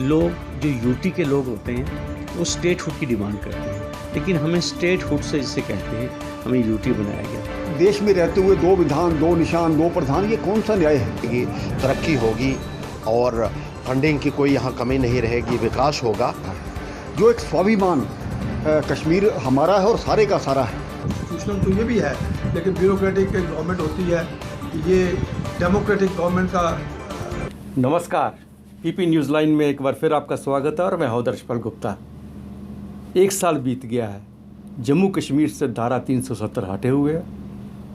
लोग जो यूटी के लोग होते हैं वो स्टेटहुड की डिमांड करते हैं, लेकिन हमें स्टेटहुड से जिसे कहते हैं हमें यूटी बनाया गया। देश में रहते हुए दो विधान, दो निशान, दो प्रधान, ये कौन सा न्याय है? कि तरक्की होगी और फंडिंग की कोई यहाँ कमी नहीं रहेगी, विकास होगा। जो एक स्वाभिमान कश्मीर हमारा है और सारे का सारा है। कॉन्स्टिट्यूशनल तो ये भी है, लेकिन ब्यूरोक्रेटिक गवर्नमेंट होती है, ये डेमोक्रेटिक गवर्नमेंट का। नमस्कार, पीपी न्यूज़ लाइन में एक बार फिर आपका स्वागत है और मैं हूं दर्शपाल गुप्ता। एक साल बीत गया है, जम्मू कश्मीर से धारा 370 हटे हुए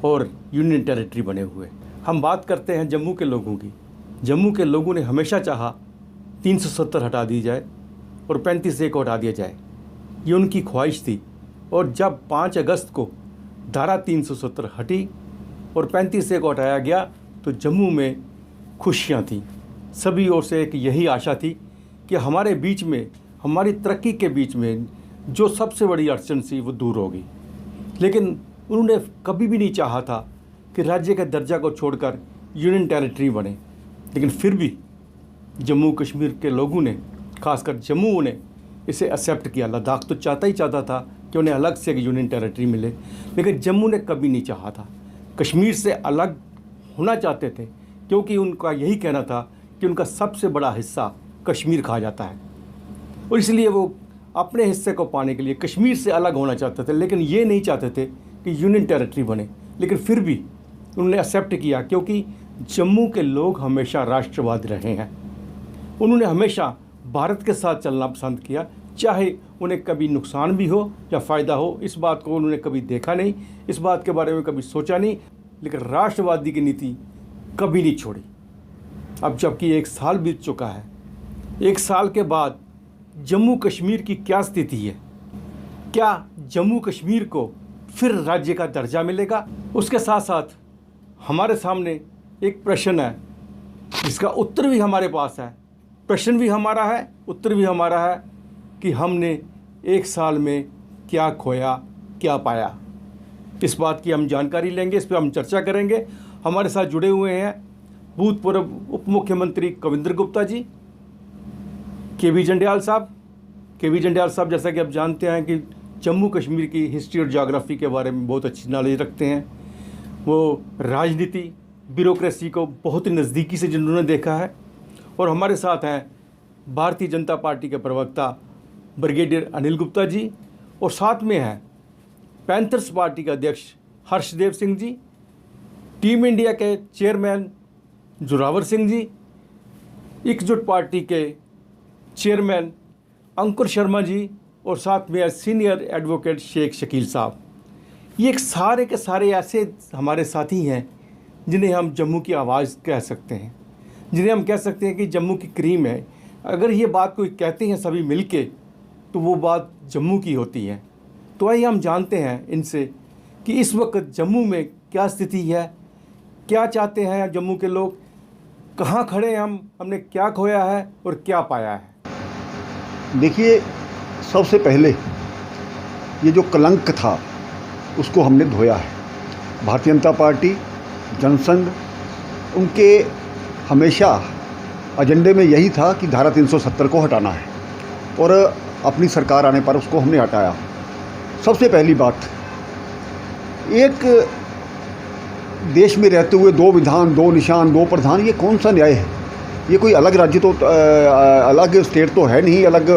और यूनियन टेरिटरी बने हुए। हम बात करते हैं जम्मू के लोगों की। जम्मू के लोगों ने हमेशा चाहा 370 हटा दी जाए और 35A को हटा दिया जाए, ये उनकी ख्वाहिश थी। और जब 5 अगस्त को धारा 370 हटी और 35A को हटाया गया तो जम्मू में खुशियाँ थीं। सभी ओर से एक यही आशा थी कि हमारे बीच में, हमारी तरक्की के बीच में जो सबसे बड़ी अड़चन थी वो दूर होगी। लेकिन उन्होंने कभी भी नहीं चाहा था कि राज्य के दर्जा को छोड़कर यूनियन टेरिटरी बने। लेकिन फिर भी जम्मू कश्मीर के लोगों ने, खासकर जम्मू ने इसे एक्सेप्ट किया। लद्दाख तो चाहता था कि उन्हें अलग से एक यूनियन टेरिटरी मिले, लेकिन जम्मू ने कभी नहीं चाहा था। कश्मीर से अलग होना चाहते थे क्योंकि उनका यही कहना था कि उनका सबसे बड़ा हिस्सा कश्मीर कहा जाता है और इसलिए वो अपने हिस्से को पाने के लिए कश्मीर से अलग होना चाहते थे। लेकिन ये नहीं चाहते थे कि यूनियन टेरिटरी बने। लेकिन फिर भी उन्होंने एक्सेप्ट किया क्योंकि जम्मू के लोग हमेशा राष्ट्रवादी रहे हैं। उन्होंने हमेशा भारत के साथ चलना पसंद किया, चाहे उन्हें कभी नुकसान भी हो या फ़ायदा हो। इस बात को उन्होंने कभी देखा नहीं, इस बात के बारे में कभी सोचा नहीं, लेकिन राष्ट्रवादी की नीति कभी नहीं छोड़ी। अब जबकि 1 साल बीत चुका है, 1 साल के बाद जम्मू कश्मीर की क्या स्थिति है? क्या जम्मू कश्मीर को फिर राज्य का दर्जा मिलेगा? उसके साथ साथ हमारे सामने एक प्रश्न है जिसका उत्तर भी हमारे पास है। प्रश्न भी हमारा है, उत्तर भी हमारा है कि हमने 1 साल में क्या खोया, क्या पाया। इस बात की हम जानकारी लेंगे, इस पर हम चर्चा करेंगे। हमारे साथ जुड़े हुए हैं भूतपूर्व उप मुख्यमंत्री कविंद्र गुप्ता जी, केवी जंडियाल साहब जैसा कि आप जानते हैं कि जम्मू कश्मीर की हिस्ट्री और ज्योग्राफी के बारे में बहुत अच्छी नॉलेज रखते हैं। वो राजनीति, ब्यूरोक्रेसी को बहुत नज़दीकी से जिन्होंने देखा है। और हमारे साथ हैं भारतीय जनता पार्टी के प्रवक्ता ब्रिगेडियर अनिल गुप्ता जी, और साथ में हैं पैंथर्स पार्टी के अध्यक्ष हर्षदेव सिंह जी, टीम इंडिया के चेयरमैन जोरावर सिंह जी, एकजुट पार्टी के चेयरमैन अंकुर शर्मा जी, और साथ में सीनियर एडवोकेट शेख शकील साहब। ये एक सारे के सारे ऐसे हमारे साथी हैं जिन्हें हम जम्मू की आवाज़ कह सकते हैं, जिन्हें हम कह सकते हैं कि जम्मू की क्रीम है। अगर ये बात कोई कहते हैं सभी मिलके तो वो बात जम्मू की होती है। तो आइए हम जानते हैं इनसे कि इस वक्त जम्मू में क्या स्थिति है, क्या चाहते हैं जम्मू के लोग, कहाँ खड़े हैं हमने क्या खोया है और क्या पाया है। देखिए, सबसे पहले ये जो कलंक था उसको हमने धोया है। भारतीय जनता पार्टी, जनसंघ, उनके हमेशा एजेंडे में यही था कि धारा 370 को हटाना है और अपनी सरकार आने पर उसको हमने हटाया। सबसे पहली बात, एक देश में रहते हुए दो विधान, दो निशान, दो प्रधान, ये कौन सा न्याय है? ये कोई अलग राज्य तो, अलग स्टेट तो है नहीं, अलग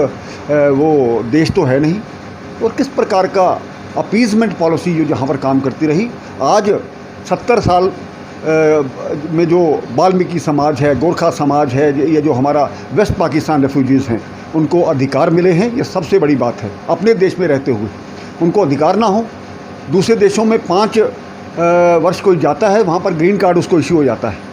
वो देश तो है नहीं। और किस प्रकार का अपीजमेंट पॉलिसी जो जहाँ पर काम करती रही। आज 70 साल में जो वाल्मीकि समाज है, गोरखा समाज है, ये जो हमारा वेस्ट पाकिस्तान रेफ्यूजीज़ हैं, उनको अधिकार मिले हैं, ये सबसे बड़ी बात है। अपने देश में रहते हुए उनको अधिकार ना हो, दूसरे देशों में 5 वर्ष कोई जाता है, वहाँ पर ग्रीन कार्ड उसको इश्यू हो जाता है।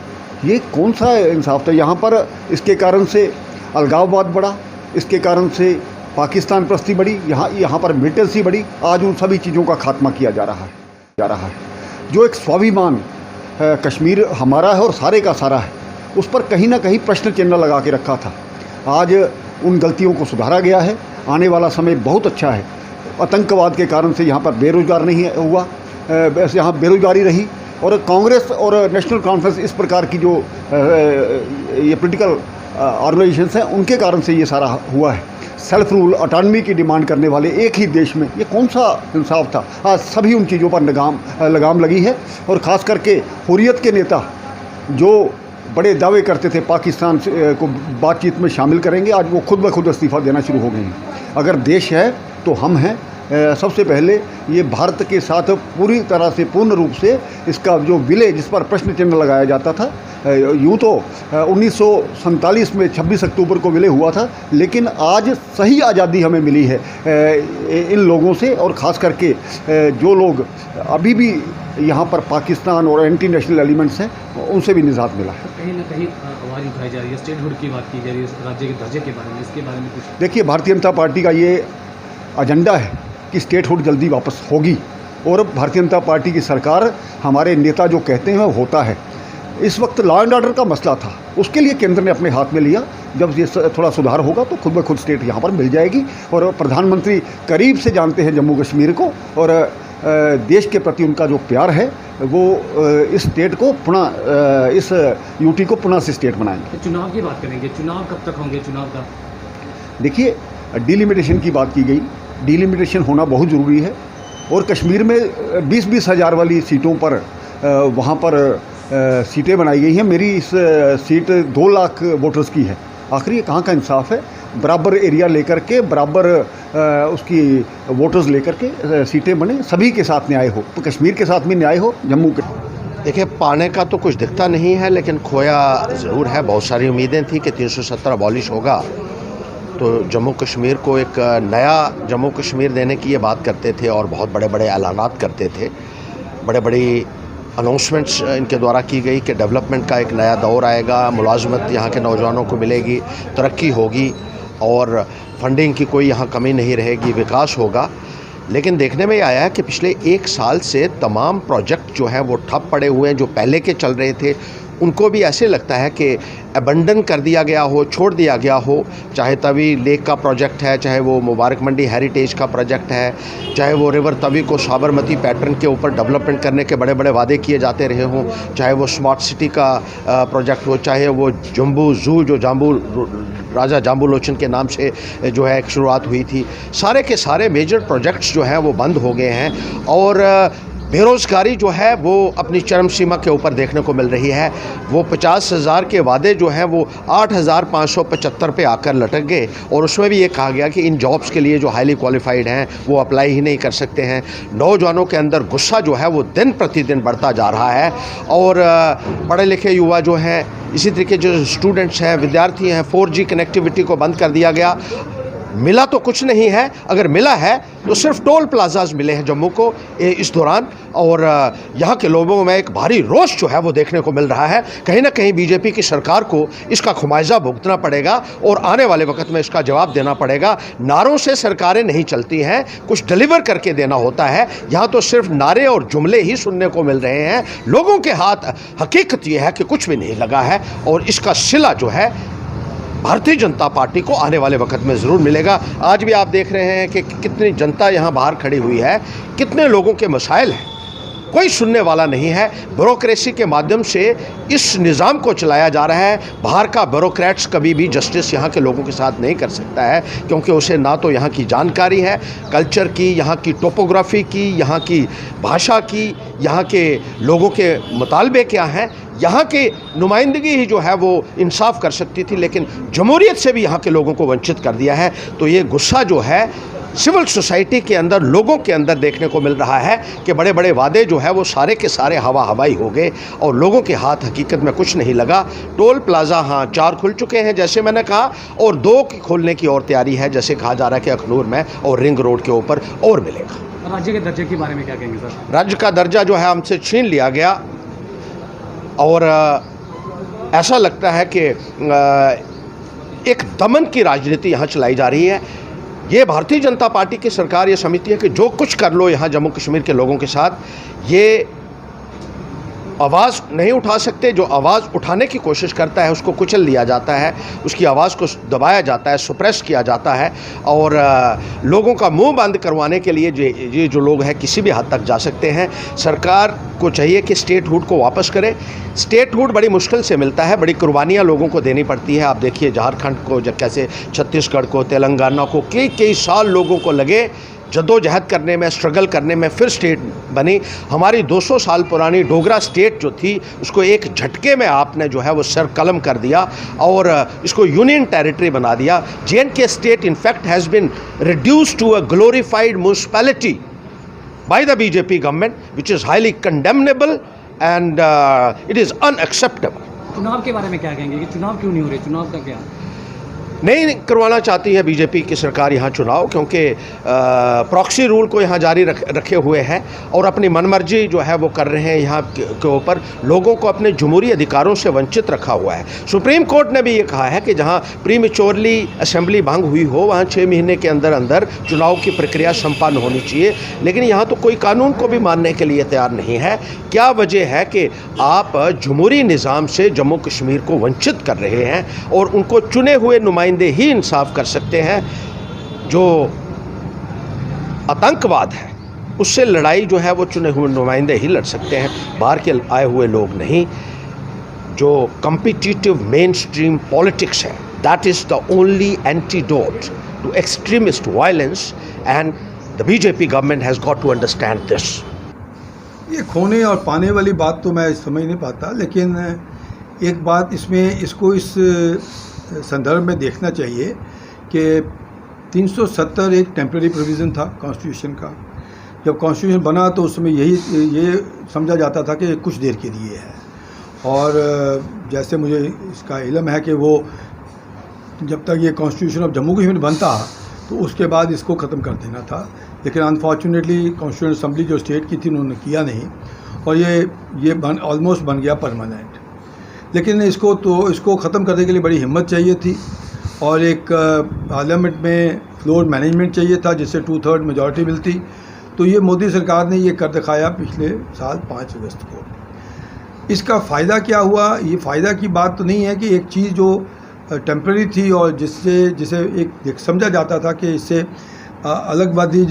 ये कौन सा इंसाफ था यहाँ पर? इसके कारण से अलगाववाद बढ़ा, इसके कारण से पाकिस्तान प्रस्ती बढ़ी, यहाँ पर मिलिटेंसी बढ़ी। आज उन सभी चीज़ों का खात्मा किया जा रहा है। जो एक स्वाभिमान कश्मीर हमारा है और सारे का सारा है, उस पर कहीं ना कहीं प्रश्न चिन्ह लगा के रखा था। आज उन गलतियों को सुधारा गया है। आने वाला समय बहुत अच्छा है। आतंकवाद के कारण से यहाँ पर बेरोजगार नहीं हुआ, यहाँ बेरोजगारी रही और कांग्रेस और नेशनल कॉन्फ्रेंस इस प्रकार की जो ये पॉलिटिकल ऑर्गेनाइजेशंस हैं, उनके कारण से ये सारा हुआ है। सेल्फ रूल, ऑटोनॉमी की डिमांड करने वाले एक ही देश में, ये कौन सा इंसाफ था? आज सभी उन चीज़ों पर लगाम लगी है। और ख़ास करके हुर्रियत के नेता जो बड़े दावे करते थे पाकिस्तान को बातचीत में शामिल करेंगे, आज वो खुद ब खुद इस्तीफ़ा देना शुरू हो गए हैं। अगर देश है तो हम हैं। सबसे पहले ये भारत के साथ पूरी तरह से पूर्ण रूप से इसका जो विलय, जिस पर प्रश्न चिन्ह लगाया जाता था, यूँ तो 1947 में 26 अक्टूबर को विलय हुआ था, लेकिन आज सही आज़ादी हमें मिली है इन लोगों से। और ख़ास करके जो लोग अभी भी यहाँ पर पाकिस्तान और एंटी नेशनल एलिमेंट्स हैं, उनसे भी निजात मिला है। कहीं ना कहीं आवाज़ उठाई जा रही है, स्टेटहुड की बात की जा रही है, राज्य के दर्जे के बारे में, इसके बारे में कुछ? देखिए, भारतीय जनता पार्टी का ये एजेंडा है कि स्टेटहुड जल्दी वापस होगी, और भारतीय जनता पार्टी की सरकार, हमारे नेता जो कहते हैं वो होता है। इस वक्त लॉ एंड ऑर्डर का मसला था, उसके लिए केंद्र ने अपने हाथ में लिया। जब ये थोड़ा सुधार होगा तो खुद ब खुद स्टेट यहाँ पर मिल जाएगी। और प्रधानमंत्री करीब से जानते हैं जम्मू कश्मीर को, और देश के प्रति उनका जो प्यार है वो इस स्टेट को पुनः, इस यूटी को पुनः से स्टेट बनाएंगे। चुनाव की बात करेंगे, चुनाव कब तक होंगे? चुनाव का देखिए, डिलिमिटेशन की बात की गई, डिलिमिटेशन होना बहुत ज़रूरी है। और कश्मीर में 20-20 हज़ार वाली सीटों पर वहाँ पर सीटें बनाई गई हैं। मेरी इस सीट 2 लाख वोटर्स की है। आखिर ये कहाँ का इंसाफ है? बराबर एरिया लेकर के, बराबर उसकी वोटर्स लेकर के सीटें बने, सभी के साथ न्याय हो, तो कश्मीर के साथ भी न्याय हो, जम्मू के। देखिए, पाने का तो कुछ दिखता नहीं है, लेकिन खोया ज़रूर है। बहुत सारी उम्मीदें थी कि 370 अबॉलिश होगा तो जम्मू कश्मीर को एक नया जम्मू कश्मीर देने की ये बात करते थे, और बहुत बड़े बड़े ऐलानात करते थे। बड़े बड़ी अनाउंसमेंट्स इनके द्वारा की गई कि डेवलपमेंट का एक नया दौर आएगा, मुलाजमत यहाँ के नौजवानों को मिलेगी, तरक्की होगी और फंडिंग की कोई यहाँ कमी नहीं रहेगी, विकास होगा। लेकिन देखने में आया है कि पिछले 1 साल से तमाम प्रोजेक्ट जो हैं वो ठप पड़े हुए हैं। जो पहले के चल रहे थे उनको भी ऐसे लगता है कि अबंडन कर दिया गया हो, छोड़ दिया गया हो। चाहे तवी लेक का प्रोजेक्ट है, चाहे वो मुबारक मंडी हेरिटेज का प्रोजेक्ट है, चाहे वो रिवर तवी को साबरमती पैटर्न के ऊपर डेवलपमेंट करने के बड़े बड़े वादे किए जाते रहे हों, चाहे वो स्मार्ट सिटी का प्रोजेक्ट हो, चाहे वो जम्बू ज़ू जो राजा जाम्बू लोचन के नाम से जो है एक शुरुआत हुई थी। सारे के सारे मेजर प्रोजेक्ट्स जो हैं वो बंद हो गए हैं। और बेरोज़गारी जो है वो अपनी चरम सीमा के ऊपर देखने को मिल रही है। वो 50,000 के वादे जो हैं वो 8,575 पे आकर लटक गए। और उसमें भी ये कहा गया कि इन जॉब्स के लिए जो हाईली क्वालिफाइड हैं वो अप्लाई ही नहीं कर सकते हैं। नौजवानों के अंदर गुस्सा जो है वो दिन प्रतिदिन बढ़ता जा रहा है। और पढ़े लिखे युवा जो हैं, इसी तरीके जो स्टूडेंट्स हैं, विद्यार्थी हैं, 4G कनेक्टिविटी को बंद कर दिया गया। मिला तो कुछ नहीं है, अगर मिला है तो सिर्फ टोल प्लाजाज मिले हैं जम्मू को इस दौरान। और यहाँ के लोगों में एक भारी रोष जो है वो देखने को मिल रहा है। कहीं ना कहीं बीजेपी की सरकार को इसका खुमाइजा भुगतना पड़ेगा और आने वाले वक्त में इसका जवाब देना पड़ेगा। नारों से सरकारें नहीं चलती हैं, कुछ डिलीवर करके देना होता है। यहाँ तो सिर्फ नारे और जुमले ही सुनने को मिल रहे हैं। लोगों के हाथ हकीकत ये है कि कुछ भी नहीं लगा है, और इसका सिला जो है भारतीय जनता पार्टी को आने वाले वक्त में ज़रूर मिलेगा। आज भी आप देख रहे हैं कि कितनी जनता यहाँ बाहर खड़ी हुई है, कितने लोगों के मसाइल हैं, कोई सुनने वाला नहीं है। ब्यूरोक्रेसी के माध्यम से इस निज़ाम को चलाया जा रहा है। बाहर का ब्यूरोक्रेट्स कभी भी जस्टिस यहाँ के लोगों के साथ नहीं कर सकता है, क्योंकि उसे ना तो यहाँ की जानकारी है कल्चर की, यहाँ की टोपोग्राफी की, यहाँ की भाषा की, यहाँ के लोगों के मुतालबे क्या हैं। यहाँ की नुमाइंदगी ही जो है वो इंसाफ कर सकती थी, लेकिन जमहूरियत से भी यहाँ के लोगों को वंचित कर दिया है। तो ये गुस्सा जो है सिविल सोसाइटी के अंदर, लोगों के अंदर देखने को मिल रहा है कि बड़े बड़े वादे जो है वो सारे के सारे हवा हवाई हो गए और लोगों के हाथ हकीकत में कुछ नहीं लगा। टोल प्लाज़ा हाँ 4 खुल चुके हैं जैसे मैंने कहा, और 2 की खोलने की और तैयारी है, जैसे कहा जा रहा है कि अखनूर में और रिंग रोड के ऊपर और मिलेगा। राज्य के दर्जे के बारे में क्या कहेंगे सर? राज्य का दर्जा जो है हमसे छीन लिया गया, और ऐसा लगता है कि एक दमन की राजनीति यहाँ चलाई जा रही है। ये भारतीय जनता पार्टी की सरकार, ये समिति है कि जो कुछ कर लो यहाँ जम्मू कश्मीर के लोगों के साथ, ये आवाज़ नहीं उठा सकते, जो आवाज़ उठाने की कोशिश करता है उसको कुचल दिया जाता है, उसकी आवाज़ को दबाया जाता है, सुप्रेस किया जाता है। और लोगों का मुंह बंद करवाने के लिए ये जो लोग हैं किसी भी हद तक जा सकते हैं। सरकार को चाहिए कि स्टेटहुड को वापस करे। स्टेटहुड बड़ी मुश्किल से मिलता है, बड़ी कुर्बानियाँ लोगों को देनी पड़ती है। आप देखिए झारखंड को, जब कैसे छत्तीसगढ़ को, तेलंगाना को कई साल लोगों को लगे जद्दोजहद करने में, स्ट्रगल करने में, फिर स्टेट बनी। हमारी 200 साल पुरानी डोगरा स्टेट जो थी उसको एक झटके में आपने जो है वो सर कलम कर दिया और इसको यूनियन टेरिटरी बना दिया। J&K state in fact has been reduced to a glorified municipality by the BJP government, which is highly condemnable and it is unacceptable. चुनाव के बारे में क्या कहेंगे कि चुनाव क्यों नहीं हो रहे, चुनाव का क्या? नहीं करवाना चाहती है बीजेपी की सरकार यहाँ चुनाव, क्योंकि प्रॉक्सी रूल को यहाँ जारी रखे हुए हैं और अपनी मनमर्जी जो है वो कर रहे हैं। यहाँ के ऊपर लोगों को अपने जमहूरी अधिकारों से वंचित रखा हुआ है। सुप्रीम कोर्ट ने भी ये कहा है कि जहाँ प्रीमेच्योरली असेंबली भंग हुई हो वहाँ 6 महीने के अंदर अंदर चुनाव की प्रक्रिया संपन्न होनी चाहिए, लेकिन यहाँ तो कोई कानून को भी मानने के लिए तैयार नहीं है। क्या वजह है कि आप जमहूरी निज़ाम से जम्मू कश्मीर को वंचित कर रहे हैं और उनको चुने हुए नुमाइंदे ही इंसाफ कर सकते हैं। जो आतंकवाद है उससे लड़ाई जो है वो चुने हुए नुमाइंदे ही लड़ सकते हैं, बाहर के आए हुए लोग नहीं। जो कॉम्पिटिटिव मेन स्ट्रीम पॉलिटिक्स है, that is the only antidote to extremist violence and the BJP government has got to understand this. ये खोने और पाने वाली बात तो मैं समझ नहीं पाता, लेकिन एक बात इसमें इसको इस संदर्भ में देखना चाहिए कि 370 एक टेम्परेरी प्रोविज़न था कॉन्स्टिट्यूशन का। जब कॉन्स्टिट्यूशन बना तो उसमें ये समझा जाता था कि कुछ देर के लिए है, और जैसे मुझे इसका इल्म है कि वो जब तक ये कॉन्स्टिट्यूशन ऑफ जम्मू कश्मीर बनता तो उसके बाद इसको ख़त्म कर देना था। लेकिन अनफॉर्चुनेटली कॉन्स्टिट्यूशन असम्बली जो स्टेट की थी उन्होंने किया नहीं, और ये ऑलमोस्ट बन गया परमानेंट। लेकिन इसको ख़त्म करने के लिए बड़ी हिम्मत चाहिए थी और एक पार्लियामेंट में फ्लोर मैनेजमेंट चाहिए था जिससे 2/3 मेजॉरिटी मिलती। तो ये मोदी सरकार ने ये कर दिखाया पिछले साल 5 अगस्त को। इसका फ़ायदा क्या हुआ? ये फ़ायदा की बात तो नहीं है कि एक चीज़ जो टेम्परेरी थी और जिसे एक समझा जाता था कि इससे अलगवादी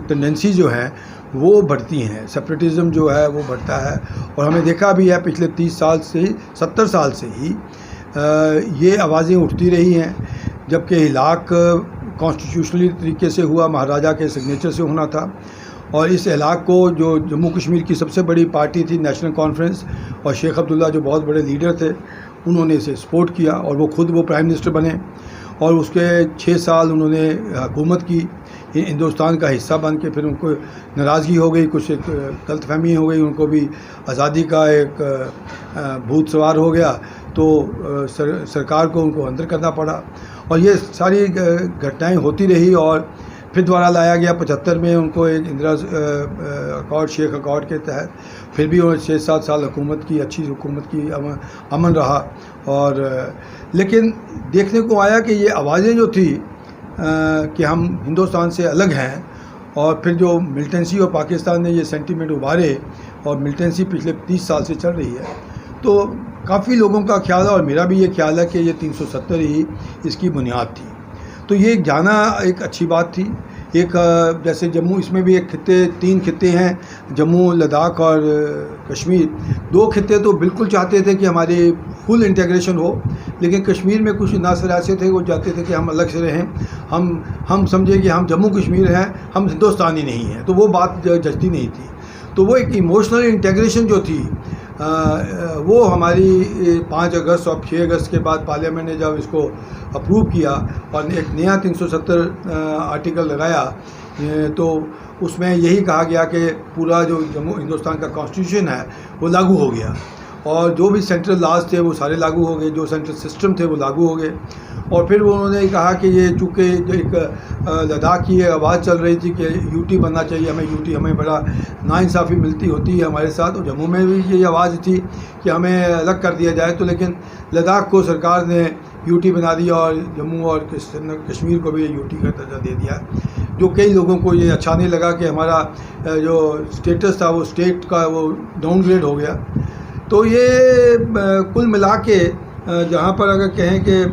टेंडेंसी जो है वो बढ़ती हैं, सेपरेटिज़म जो है वो बढ़ता है। और हमें देखा भी है पिछले 30 साल से 70 साल से ही ये आवाज़ें उठती रही हैं। जबकि इलाक कॉन्स्टिट्यूशनली तरीके से हुआ, महाराजा के सिग्नेचर से होना था, और इस इलाक को जो जम्मू कश्मीर की सबसे बड़ी पार्टी थी नेशनल कॉन्फ्रेंस और शेख अब्दुल्ला जो बहुत बड़े लीडर थे उन्होंने इसे सपोर्ट किया और वो प्राइम मिनिस्टर बने और उसके 6 साल उन्होंने हुकूमत की हिंदुस्तान का हिस्सा बन के। फिर उनको नाराज़गी हो गई, कुछ गलतफहमी हो गई, उनको भी आज़ादी का एक भूत सवार हो गया, तो सरकार को उनको अंदर करना पड़ा। और ये सारी घटनाएं होती रही और फिर दोबारा लाया गया 75 में उनको एक इंदिरा अकॉर्ड, शेख अकॉर्ड के तहत। फिर भी उन्होंने 6-7 साल हुकूमत की, अच्छी हुकूमत की, अमन रहा। और लेकिन देखने को आया कि ये आवाज़ें जो थी कि हम हिंदुस्तान से अलग हैं, और फिर जो मिलिटेंसी और पाकिस्तान ने ये सेंटीमेंट उभारे और मिलिटेंसी पिछले 30 साल से चल रही है, तो काफ़ी लोगों का ख्याल है और मेरा भी ये ख्याल है कि ये 370 ही इसकी बुनियाद थी। तो ये जाना एक अच्छी बात थी। एक जैसे जम्मू, इसमें भी 3 खित्ते हैं, जम्मू, लद्दाख और कश्मीर। 2 खित्ते तो बिल्कुल चाहते थे कि हमारी फुल इंटीग्रेशन हो, लेकिन कश्मीर में कुछ नासर ऐसे थे वो चाहते थे कि हम अलग से रहें, हम समझे कि हम जम्मू कश्मीर हैं, हम हिंदुस्तानी नहीं हैं। तो वो बात जचती नहीं थी। तो वो एक इमोशनल इंटीग्रेशन जो थी वो हमारी 5 अगस्त और 6 अगस्त के बाद पार्लियामेंट ने जब इसको अप्रूव किया और एक नया 370 आर्टिकल लगाया, तो उसमें यही कहा गया कि पूरा जो जम्मू हिंदुस्तान का कॉन्स्टिट्यूशन है वो लागू हो गया, और जो भी सेंट्रल लॉज थे वो सारे लागू हो गए, जो सेंट्रल सिस्टम थे वो लागू हो गए। और फिर उन्होंने कहा कि ये चूँकि एक लद्दाख की आवाज़ चल रही थी कि यूटी बनना चाहिए, हमें बड़ा नाइंसाफ़ी मिलती होती है हमारे साथ, और जम्मू में भी ये आवाज़ थी कि हमें अलग कर दिया जाए। तो लेकिन लद्दाख को सरकार ने यूटी बना दिया और जम्मू और कश्मीर को भी यूटी का दर्जा दे दिया। जो कई लोगों को ये अच्छा नहीं लगा कि हमारा जो स्टेटस था वो स्टेट का वो डाउनग्रेड हो गया। तो ये कुल मिला के जहाँ पर अगर कहें कि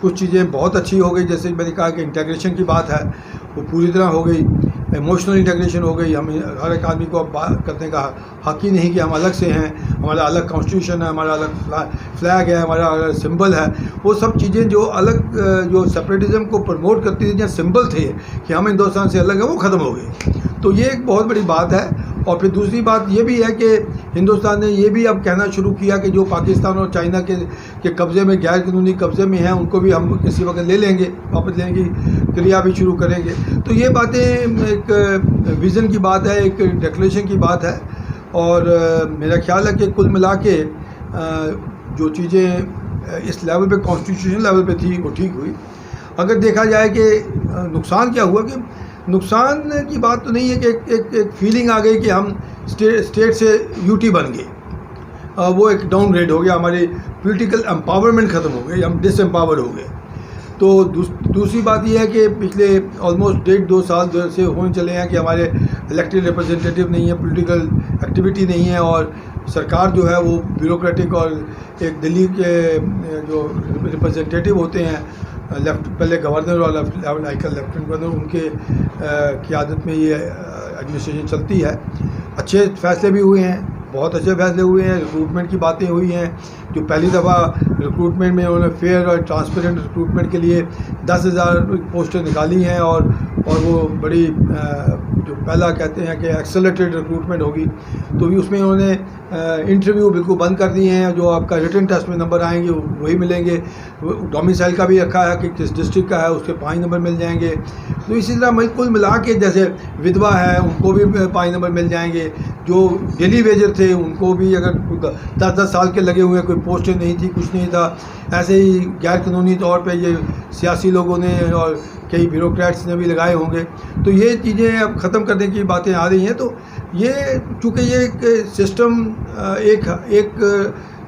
कुछ चीज़ें बहुत अच्छी हो गई, जैसे मैंने कहा कि इंटीग्रेशन की बात है वो पूरी तरह हो गई, इमोशनल इंटीग्रेशन हो गई। हम हर एक आदमी को अब बात करने का हक ही नहीं कि हम अलग से हैं, हमारा अलग कॉन्स्टिट्यूशन है, हमारा अलग फ्लैग है, हमारा अलग सिंबल है। वो सब चीज़ें जो अलग जो सेपरेटिज्म को प्रमोट करती थी, जहाँ सिंबल थे कि हम हिंदुस्तान से अलग हैं, वो ख़त्म हो गए। तो ये एक बहुत बड़ी बात है। और फिर दूसरी बात ये भी है कि हिंदुस्तान ने ये भी अब कहना शुरू किया कि जो पाकिस्तान और चाइना के कब्ज़े में, गैर कानूनी कब्ज़े में हैं, उनको भी हम किसी वक्त ले लेंगे, वापस लेने की क्रिया भी शुरू करेंगे। तो ये बातें एक विज़न की बात है, एक डिक्लेरेशन की बात है। और मेरा ख्याल है कि कुल मिला के जो चीज़ें इस लेवल पे, कॉन्स्टिट्यूशन लेवल पे थी, वो ठीक हुई। अगर देखा जाए कि नुकसान क्या हुआ, कि नुकसान की बात तो नहीं है कि एक फीलिंग आ गई कि हम स्टेट से यूटी बन गए, वो एक डाउनग्रेड हो गया, हमारी पॉलिटिकल एम्पावरमेंट ख़त्म हो गई, हम डिसएम्पावर्ड हो गए। तो दूसरी बात यह है कि पिछले ऑलमोस्ट 1.5-2 साल से होने चले हैं कि हमारे इलेक्टेड रिप्रेजेंटेटिव नहीं है, पॉलिटिकल एक्टिविटी नहीं है, और सरकार जो है वो ब्यूरोक्रेटिक, और एक दिल्ली के जो रिप्रेजेंटेटिव होते हैं, पहले गवर्नर और आजकल लेफ्टिनेंट गवर्नर, उनके क़यादत में ये एडमिनिस्ट्रेशन चलती है। अच्छे फैसले भी हुए हैं, बहुत अच्छे फैसले हुए हैं। रिक्रूटमेंट की बातें हुई हैं, जो पहली दफ़ा रिक्रूटमेंट में उन्होंने फेयर और ट्रांसपेरेंट रिक्रूटमेंट के लिए 10,000 पोस्टें निकाली हैं, और वो बड़ी जो पहला कहते हैं कि एक्सेलरेटेड रिक्रूटमेंट होगी। तो भी उसमें उन्होंने इंटरव्यू बिल्कुल बंद कर दिए हैं, जो आपका रिटन टेस्ट में नंबर आएंगे वही मिलेंगे। डोमिसाइल का भी रखा है कि किस डिस्ट्रिक्ट का है, उसके 5 नंबर मिल जाएंगे। तो इसी तरह कुल मिला के जैसे विधवा है उनको भी 5 नंबर मिल जाएंगे, जो डेली वेजर थे उनको भी, अगर 10-10 साल के लगे हुए, कोई पोस्टें नहीं थी, कुछ नहीं था, ऐसे ही गैर कानूनी तौर पे ये सियासी लोगों ने और कई ब्यूरोक्रेट्स ने भी लगाए होंगे। तो ये चीज़ें अब ख़त्म करने की बातें आ रही हैं। तो ये चूँकि ये एक सिस्टम एक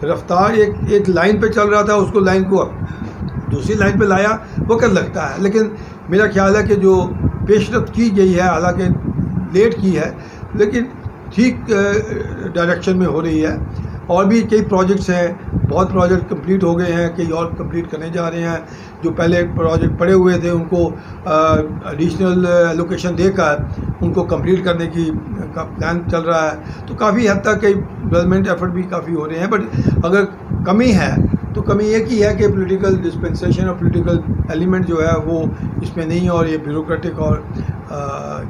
रफ्तार एक लाइन पे चल रहा था, उसको लाइन को दूसरी लाइन पे लाया वक्त लगता है। लेकिन मेरा ख्याल है कि जो पेशरफ्त की गई है, हालांकि लेट की है, लेकिन ठीक डायरेक्शन में हो रही है। और भी कई प्रोजेक्ट्स हैं, बहुत प्रोजेक्ट कंप्लीट हो गए हैं, कई और कंप्लीट करने जा रहे हैं। जो पहले प्रोजेक्ट पड़े हुए थे उनको एडिशनल एलोकेशन देकर उनको कंप्लीट करने का प्लान चल रहा है। तो काफ़ी हद तक कई डेवलपमेंट एफर्ट भी काफ़ी हो रहे हैं। बट अगर कमी है तो कमी एक ही है कि पॉलिटिकल डिस्पेंसेशन और पॉलिटिकल एलिमेंट जो है वो इसमें नहीं है, और ये ब्यूरोक्रेटिक और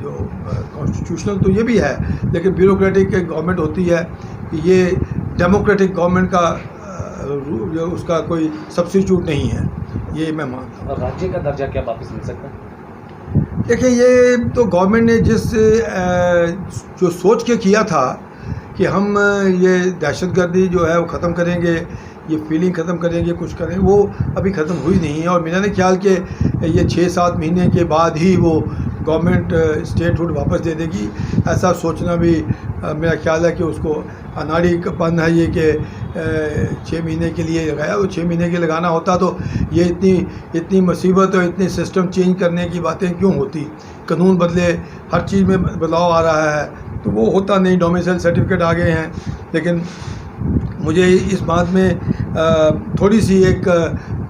जो कॉन्स्टिट्यूशनल तो ये भी है, लेकिन ब्यूरोक्रेटिक एक गवर्नमेंट होती है, ये डेमोक्रेटिक गवर्नमेंट का उसका कोई सब्स्टिट्यूट नहीं है, ये मैं मानता हूँ। और राज्य का दर्जा क्या वापस मिल सकता है? देखिए, ये तो गवर्नमेंट ने जो सोच के किया था कि हम ये दहशतगर्दी जो है वो ख़त्म करेंगे, ये फीलिंग ख़त्म करेंगे, कुछ करेंगे, वो अभी ख़त्म हुई नहीं है। और मेरा नहीं ख्याल कि ये 6-7 महीने के बाद ही वो गवर्नमेंट स्टेटहुड वापस दे देगी, ऐसा सोचना भी मेरा ख्याल है कि उसको अनाड़ीपन है ये कि 6 महीने के लिए लगाया। वो 6 महीने के लगाना होता तो ये इतनी मुसीबत और इतने सिस्टम चेंज करने की बातें क्यों होती। कानून बदले, हर चीज़ में बदलाव आ रहा है, तो वो होता नहीं। डोमिसाइल सर्टिफिकेट आ गए हैं, लेकिन मुझे इस बात में थोड़ी सी एक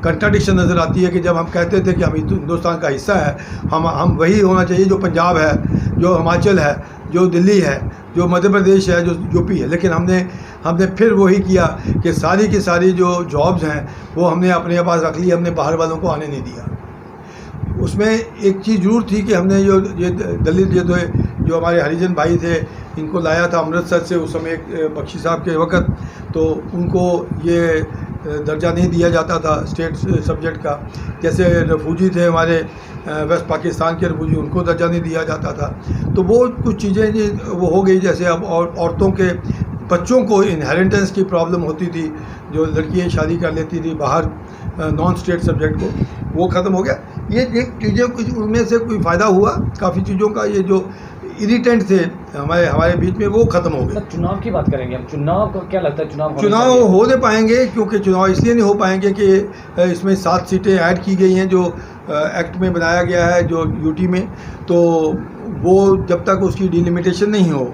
कंट्राडिक्शन नज़र आती है कि जब हम कहते थे कि हम हिंदुस्तान का हिस्सा है, हम वही होना चाहिए जो पंजाब है, जो हिमाचल है, जो दिल्ली है, जो मध्य प्रदेश है, जो यूपी है, लेकिन हमने फिर वही किया कि सारी की सारी जो जॉब्स हैं वो हमने अपने पास रख ली, हमने बाहर वालों को आने नहीं दिया। उसमें एक चीज़ ज़रूर थी कि हमने ये दलित जो हमारे हरिजन भाई थे, इनको लाया था अमृतसर से उस समय बख्शी साहब के वक़्त, तो उनको ये दर्जा नहीं दिया जाता था स्टेट सब्जेक्ट का। जैसे रेफ्यूजी थे हमारे वेस्ट पाकिस्तान के रेफ्यूजी, उनको दर्जा नहीं दिया जाता था। तो वो कुछ चीज़ें वो हो गई। जैसे अब औरतों के बच्चों को इनहेरिटेंस की प्रॉब्लम होती थी, जो लड़कियाँ शादी कर लेती थी बाहर नॉन स्टेट सब्जेक्ट को, वो ख़त्म हो गया। ये चीज़ें कुछ उनमें से कोई फ़ायदा हुआ, काफ़ी चीज़ों का ये जो इरिटेंट थे हमारे बीच में वो ख़त्म हो गए। चुनाव की बात करेंगे हम, चुनाव को क्या लगता है? चुनाव हो नहीं पाएंगे, क्योंकि चुनाव इसलिए नहीं हो पाएंगे कि इसमें 7 सीटें ऐड की गई हैं जो एक्ट में बनाया गया है जो यूटी में, तो वो जब तक उसकी डिलिमिटेशन नहीं हो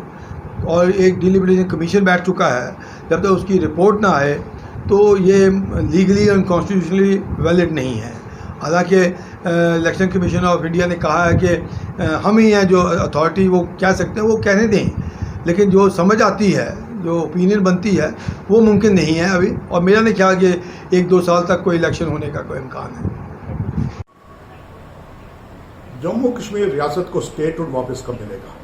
और एक डिलिमिटेशन कमीशन बैठ चुका है, जब तक उसकी रिपोर्ट ना आए तो ये लीगली और कॉन्स्टिट्यूशनली वैलिड नहीं है। हालांकि इलेक्शन कमीशन ऑफ इंडिया ने कहा है कि हम ही हैं जो अथॉरिटी, वो कह सकते हैं, वो कहने दें, लेकिन जो समझ आती है, जो ओपिनियन बनती है, वो मुमकिन नहीं है अभी। और मेरा नहीं ख्याल कि 1-2 साल तक कोई इलेक्शन होने का कोई इम्कान है। जम्मू कश्मीर रियासत को स्टेटहुड वापस कब मिलेगा,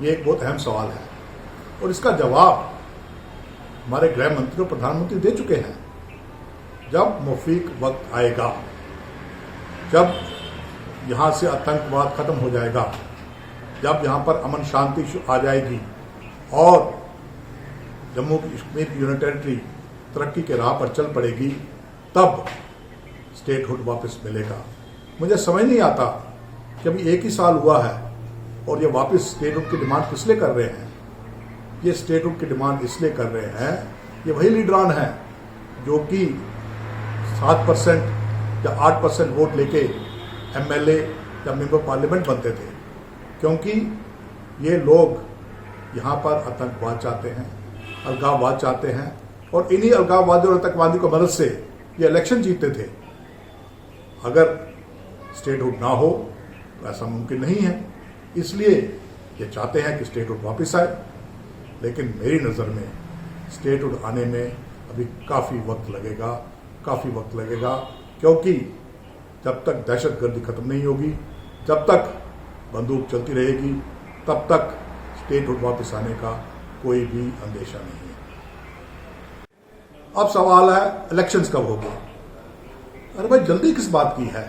ये एक बहुत अहम सवाल है और इसका जवाब हमारे गृह मंत्री और प्रधानमंत्री दे चुके हैं। जब मुफीक वक्त आएगा, जब यहां से आतंकवाद खत्म हो जाएगा, जब यहां पर अमन शांति आ जाएगी और जम्मू कश्मीर की यूनियन टेरिटरी तरक्की के राह पर चल पड़ेगी, तब स्टेटहुड वापस मिलेगा। मुझे समझ नहीं आता कि अभी 1 ही साल हुआ है और ये वापस स्टेटहुड की डिमांड किस लिए कर रहे हैं। ये स्टेटहुड की डिमांड इसलिए कर रहे हैं, ये वही लीडरान हैं जो कि 7% या 8% वोट लेके एमएलए या मेंबर पार्लियामेंट बनते थे, क्योंकि ये लोग यहाँ पर आतंकवाद चाहते हैं, अलगाववाद चाहते हैं और इन्हीं अलगाववादी और आतंकवादी की मदद से ये इलेक्शन जीतते थे। अगर स्टेटहुड ना हो तो ऐसा मुमकिन नहीं है, इसलिए ये चाहते हैं कि स्टेटहुड वापस आए। लेकिन मेरी नज़र में स्टेटहुड आने में अभी काफ़ी वक्त लगेगा, क्योंकि जब तक दहशतगर्दी खत्म नहीं होगी, जब तक बंदूक चलती रहेगी, तब तक स्टेटहुड वापस आने का कोई भी अंदेशा नहीं है। अब सवाल है इलेक्शंस कब होंगे। अरे भाई, जल्दी किस बात की है।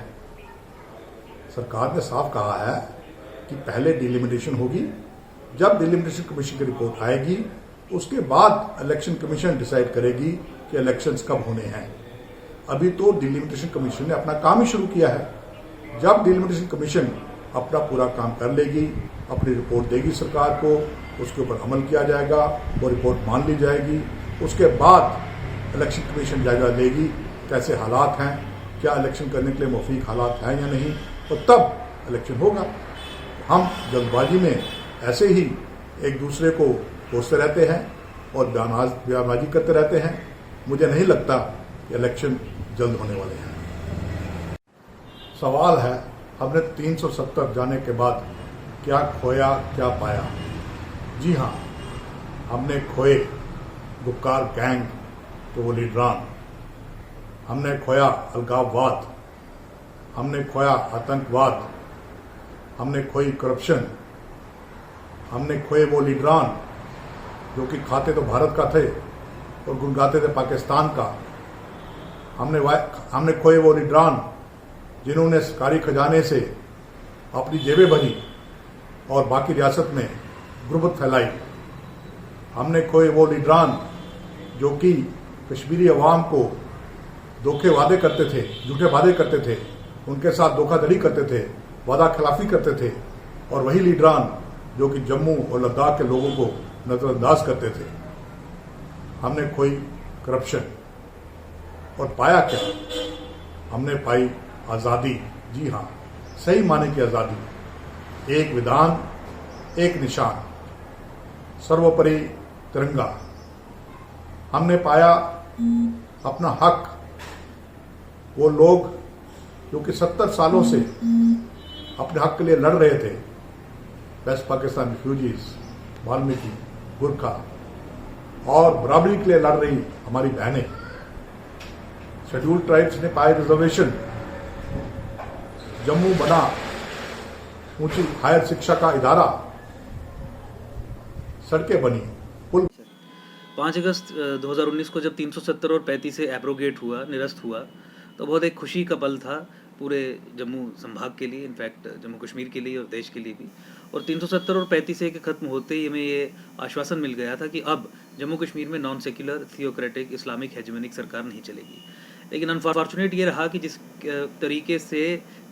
सरकार ने साफ कहा है कि पहले डिलिमिटेशन होगी, जब डिलिमिटेशन कमीशन की रिपोर्ट आएगी उसके बाद इलेक्शन कमीशन डिसाइड करेगी कि इलेक्शंस कब होने हैं। अभी तो डिलिमिटेशन कमीशन ने अपना काम ही शुरू किया है। जब डिलिमिटेशन कमीशन अपना पूरा काम कर लेगी, अपनी रिपोर्ट देगी सरकार को, उसके ऊपर अमल किया जाएगा, वो रिपोर्ट मान ली जाएगी। उसके बाद इलेक्शन कमीशन जायजा लेगी कैसे हालात हैं, क्या इलेक्शन करने के लिए मुफीक हालात हैं या नहीं, और तब इलेक्शन होगा। हम जल्दबाजी में ऐसे ही एक दूसरे को कोसते रहते हैं और बयानबाजी करते रहते हैं। मुझे नहीं लगता कि इलेक्शन जल्द होने वाले हैं। सवाल है, हमने 370 जाने के बाद क्या खोया क्या पाया। जी हाँ, हमने खोए गुप्कार गैंग के वो लीडरान, हमने खोया अलगाववाद, हमने खोया आतंकवाद, हमने खोई करप्शन, हमने खोए वो लीडरान जो कि खाते तो भारत का थे और गुनगाते थे पाकिस्तान का। हमने खोए वो लीडरान जिन्होंने सरकारी खजाने से अपनी जेबें भरी और बाकी रियासत में गुर्बत फैलाई। हमने खोए वो लीडरान जो कि कश्मीरी अवाम को धोखे वादे करते थे, झूठे वादे करते थे, उनके साथ धोखाधड़ी करते थे, वादा खिलाफी करते थे, और वही लीडरान जो कि जम्मू और लद्दाख के लोगों को नजरअंदाज करते थे। हमने खोई करप्शन और पाया क्या? हमने पाई आज़ादी। जी हाँ, सही माने की आज़ादी। एक विधान, एक निशान, सर्वोपरि तिरंगा। हमने पाया अपना हक। वो लोग जो कि 70 सालों से अपने हक के लिए लड़ रहे थे, वेस्ट पाकिस्तान रिफ्यूजीज, वाल्मीकि, गुरखा, और बराबरी के लिए लड़ रही हमारी बहनें, शेड्यूल्ड ट्राइब्स ने पाए रिजर्वेशन, जम्मू बना ऊंची हायर शिक्षा का इदारा, सड़कें बनी, पुल। 5 अगस्त 2019 को जब 370 और 35 से एब्रोगेट हुआ, निरस्त हुआ, तो बहुत एक खुशी का पल था पूरे जम्मू संभाग के लिए, इनफैक्ट जम्मू कश्मीर के लिए और देश के लिए भी। और 370 और 35 के ख़त्म होते ही हमें ये आश्वासन मिल गया था कि अब जम्मू कश्मीर में नॉन सेक्युलर, थियोक्रेटिक, इस्लामिक हेजेमनिक सरकार नहीं चलेगी। लेकिन अनफॉर्चुनेट ये रहा कि जिस तरीके से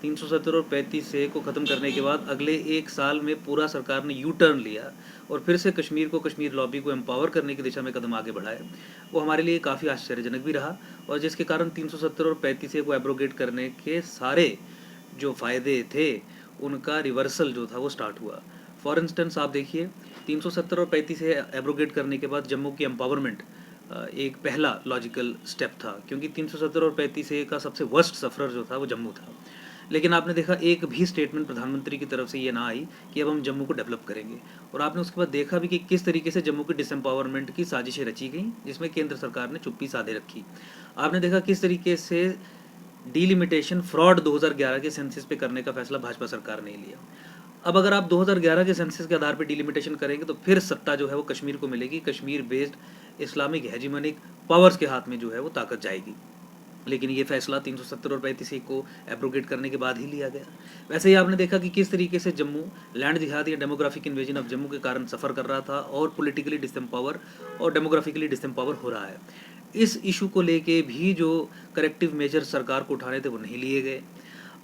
370 और 35A को ख़त्म करने के बाद अगले एक साल में पूरा सरकार ने यू टर्न लिया और फिर से कश्मीर लॉबी को एम्पावर करने की दिशा में कदम आगे बढ़ाए, वो हमारे लिए काफ़ी आश्चर्यजनक भी रहा। और जिसके कारण 370 और 35A को एब्रोगेट करने के सारे जो फ़ायदे थे उनका रिवर्सल जो था वो स्टार्ट हुआ। फॉर इंस्टेंस आप देखिए 370 और 35A एब्रोगेट करने के बाद जम्मू की एम्पावरमेंट एक पहला लॉजिकल स्टेप था, क्योंकि 370 और 35A का सबसे वर्स्ट सफरर जो था वो जम्मू था। लेकिन आपने देखा एक भी स्टेटमेंट प्रधानमंत्री की तरफ से ये ना आई कि अब हम जम्मू को डेवलप करेंगे। और आपने उसके बाद देखा भी कि किस तरीके से जम्मू की डिसएम्पावरमेंट की साजिशें रची गई, जिसमें केंद्र सरकार ने चुप्पी साधे रखी। आपने देखा किस तरीके से डीलिमिटेशन फ्रॉड 2011 के सेंसस पे करने का फैसला भाजपा सरकार ने लिया। अब अगर आप 2011 के सेंसस के आधार पर डीलिमिटेशन करेंगे तो फिर सत्ता जो है वो कश्मीर को मिलेगी, कश्मीर बेस्ड इस्लामिक हेजिमोनिक पावर्स के हाथ में जो है वो ताकत जाएगी। लेकिन ये फैसला 370 और 35A को एब्रोगेट करने के बाद ही लिया गया। वैसे ही आपने देखा कि किस तरीके से जम्मू लैंड जिहाद या डेमोग्राफिक इन्वेजन ऑफ जम्मू के कारण सफ़र कर रहा था और पॉलिटिकली डिसएम्पावर और डेमोग्राफिकली डिसएम्पावर हो रहा है। इस इशू को लेके भी जो करेक्टिव मेजर सरकार को उठाने थे वो नहीं लिए गए।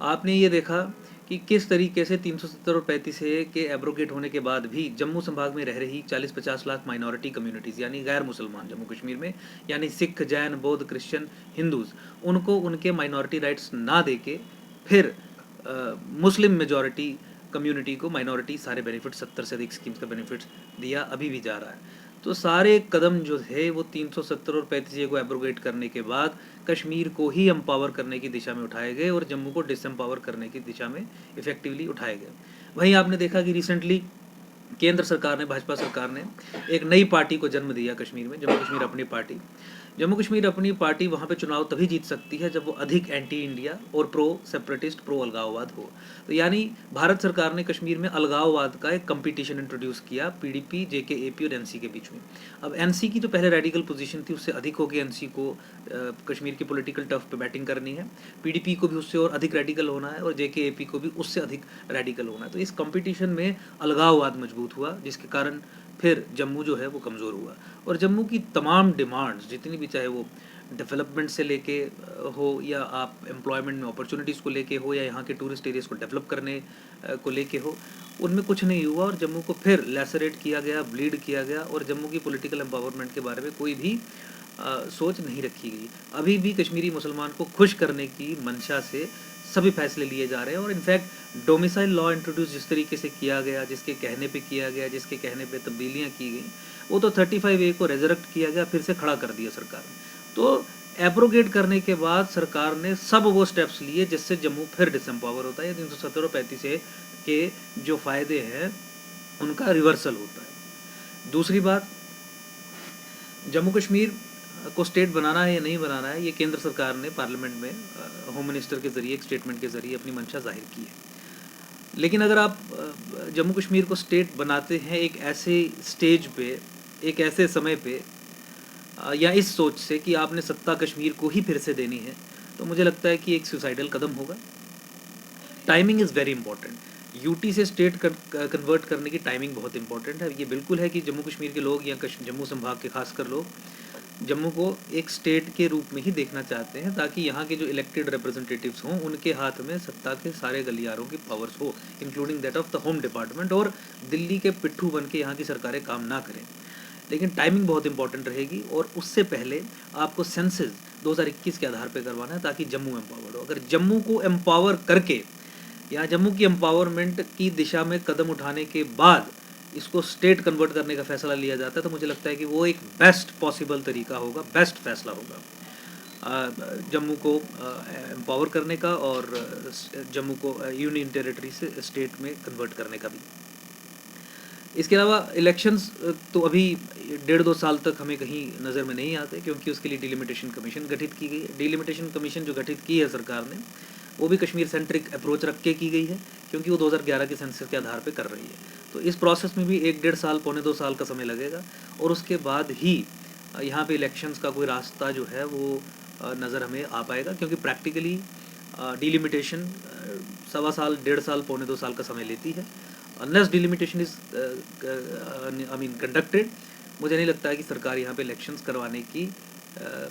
आपने ये देखा कि किस तरीके से 370 और 35A के एब्रोगेट होने के बाद भी जम्मू संभाग में रह रही 40-50 लाख माइनॉरिटी कम्युनिटीज़ यानी गैर मुसलमान जम्मू कश्मीर में, यानी सिख, जैन, बौद्ध, क्रिश्चियन, हिंदूज़, उनको उनके माइनॉरिटी राइट्स ना देके फिर मुस्लिम मेजॉरिटी कम्युनिटी को माइनॉरिटी सारे बेनिफिट 70 से अधिक स्कीम्स का बेनिफिट्स दिया, अभी भी जा रहा है। तो सारे कदम जो थे वो 370 और 35A को एब्रोगेट करने के बाद कश्मीर को ही एम्पावर करने की दिशा में उठाए गए और जम्मू को डिसएम्पावर करने की दिशा में इफेक्टिवली उठाए गए। वहीं आपने देखा कि रिसेंटली केंद्र सरकार ने, भाजपा सरकार ने एक नई पार्टी को जन्म दिया कश्मीर में, जम्मू कश्मीर अपनी पार्टी। जम्मू कश्मीर अपनी पार्टी वहाँ पे चुनाव तभी जीत सकती है जब वो अधिक एंटी इंडिया और प्रो सेपरेटिस्ट, प्रो अलगाववाद हो। तो यानी भारत सरकार ने कश्मीर में अलगाववाद का एक कंपटीशन इंट्रोड्यूस किया PDP, JK-AP और NC के बीच में। अब NC की जो पहले रेडिकल पोजीशन थी उससे अधिक होकर NC को कश्मीर की पॉलिटिकल टफ पे बैटिंग करनी है, PDP को भी उससे और अधिक रेडिकल होना है और JK-AP को भी उससे अधिक रेडिकल होना है। तो इस कंपटीशन में अलगाववाद मजबूत हुआ, जिसके कारण फिर जम्मू जो है वो कमज़ोर हुआ। और जम्मू की तमाम डिमांड्स जितनी भी, चाहे वो डेवलपमेंट से लेके हो या आप एम्प्लॉयमेंट में अपॉर्चुनिटीज़ को लेके हो या यहाँ के टूरिस्ट एरियाज़ को डेवलप करने को लेके हो, उनमें कुछ नहीं हुआ और जम्मू को फिर लैसरेट किया गया, ब्लीड किया गया और जम्मू की पॉलिटिकल एम्पावरमेंट के बारे में कोई भी सोच नहीं रखी गई। अभी भी कश्मीरी मुसलमान को खुश करने की मंशा से सभी फैसले लिए जा रहे हैं। और इनफैक्ट डोमिसाइल लॉ इंट्रोड्यूस जिस तरीके से किया गया, जिसके कहने पे किया गया, जिसके कहने पे तब्दीलियाँ की गई, वो तो 35A को रेजरेक्ट किया गया, फिर से खड़ा कर दिया सरकार ने। तो एब्रोगेट करने के बाद सरकार ने सब वो स्टेप्स लिए जिससे जम्मू फिर डिसएम्पावर होता है। 370 और 35A के जो फ़ायदे हैं उनका रिवर्सल होता है। दूसरी बात, जम्मू कश्मीर को स्टेट बनाना है या नहीं बनाना है, ये केंद्र सरकार ने पार्लियामेंट में होम मिनिस्टर के ज़रिए एक स्टेटमेंट के ज़रिए अपनी मंशा जाहिर की है। लेकिन अगर आप जम्मू कश्मीर को स्टेट बनाते हैं एक ऐसे स्टेज पे, एक ऐसे समय पे, या इस सोच से कि आपने सत्ता कश्मीर को ही फिर से देनी है, तो मुझे लगता है कि एक सुसाइडल कदम होगा। Timing is very important. UT से स्टेट कन्वर्ट करने की टाइमिंग बहुत इंपॉर्टेंट है। ये बिल्कुल है कि जम्मू कश्मीर के लोग या जम्मू संभाग के खासकर लोग जम्मू को एक स्टेट के रूप में ही देखना चाहते हैं, ताकि यहाँ के जो इलेक्टेड रिप्रेजेंटेटिव्स हों उनके हाथ में सत्ता के सारे गलियारों की पावर्स हो, including that of the home department, और दिल्ली के पिट्ठू बन के यहाँ की सरकारें काम ना करें। लेकिन टाइमिंग बहुत इंपॉर्टेंट रहेगी और उससे पहले आपको सेंसस 2021 के आधार पर करवाना है ताकि जम्मू एम्पावर्ड हो। अगर जम्मू को एम्पावर करके या जम्मू की एम्पावरमेंट की दिशा में कदम उठाने के बाद इसको स्टेट कन्वर्ट करने का फैसला लिया जाता है, तो मुझे लगता है कि वो एक बेस्ट पॉसिबल तरीका होगा, बेस्ट फैसला होगा जम्मू को एम्पावर करने का और जम्मू को यूनियन टेरिटरी से स्टेट में कन्वर्ट करने का भी। इसके अलावा इलेक्शंस तो अभी 1.5-2 साल तक हमें कहीं नज़र में नहीं आते, क्योंकि उसके लिए डिलिमिटेशन कमीशन गठित की गई है। डिलिमिटेशन कमीशन जो गठित की है सरकार ने, वो भी कश्मीर सेंट्रिक अप्रोच रख के की गई है, क्योंकि वो 2011 के सेंसस के आधार पे कर रही है। तो इस प्रोसेस में भी 1-1.5 साल, 1.25-2 साल का समय लगेगा और उसके बाद ही यहाँ पे इलेक्शंस का कोई रास्ता जो है वो नज़र हमें आ पाएगा, क्योंकि प्रैक्टिकली डिलिमिटेशन 1.25 साल, 1.5 साल, 1.25-2 साल का समय लेती है। अनलेस डिलिमिटेशन इज़ कंडक्टेड, मुझे नहीं लगता है कि सरकार यहाँ पे इलेक्शंस करवाने की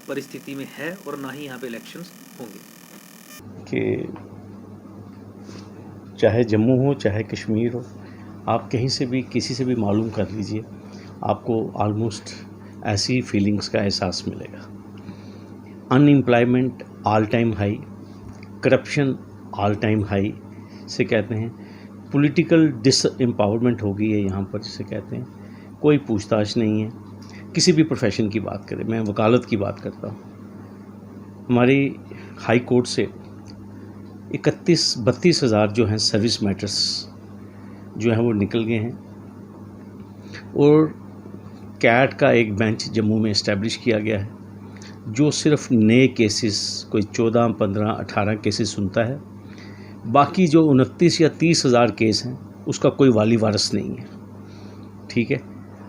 परिस्थिति में है और ना ही यहाँ पे इलेक्शंस होंगे। कि चाहे जम्मू हो चाहे कश्मीर हो, आप कहीं से भी किसी से भी मालूम कर लीजिए, आपको ऑलमोस्ट ऐसी फीलिंग्स का एहसास मिलेगा। Unemployment all time high, corruption all time high से कहते हैं, पॉलिटिकल डिसएम्पावरमेंट हो गई है यहाँ पर जिसे कहते हैं, कोई पूछताछ नहीं है। किसी भी प्रोफेशन की बात करें, मैं वकालत की बात करता हूँ, हमारी हाई कोर्ट से 31-32 हज़ार जो हैं सर्विस मैटर्स जो हैं वो निकल गए हैं, और कैट का एक बेंच जम्मू में इस्टेब्लिश किया गया है जो सिर्फ नए केसेस कोई 14, 15, 18 केसेस सुनता है। बाकी जो 29 या 30 हज़ार केस हैं उसका कोई वाली वारस नहीं है। ठीक है,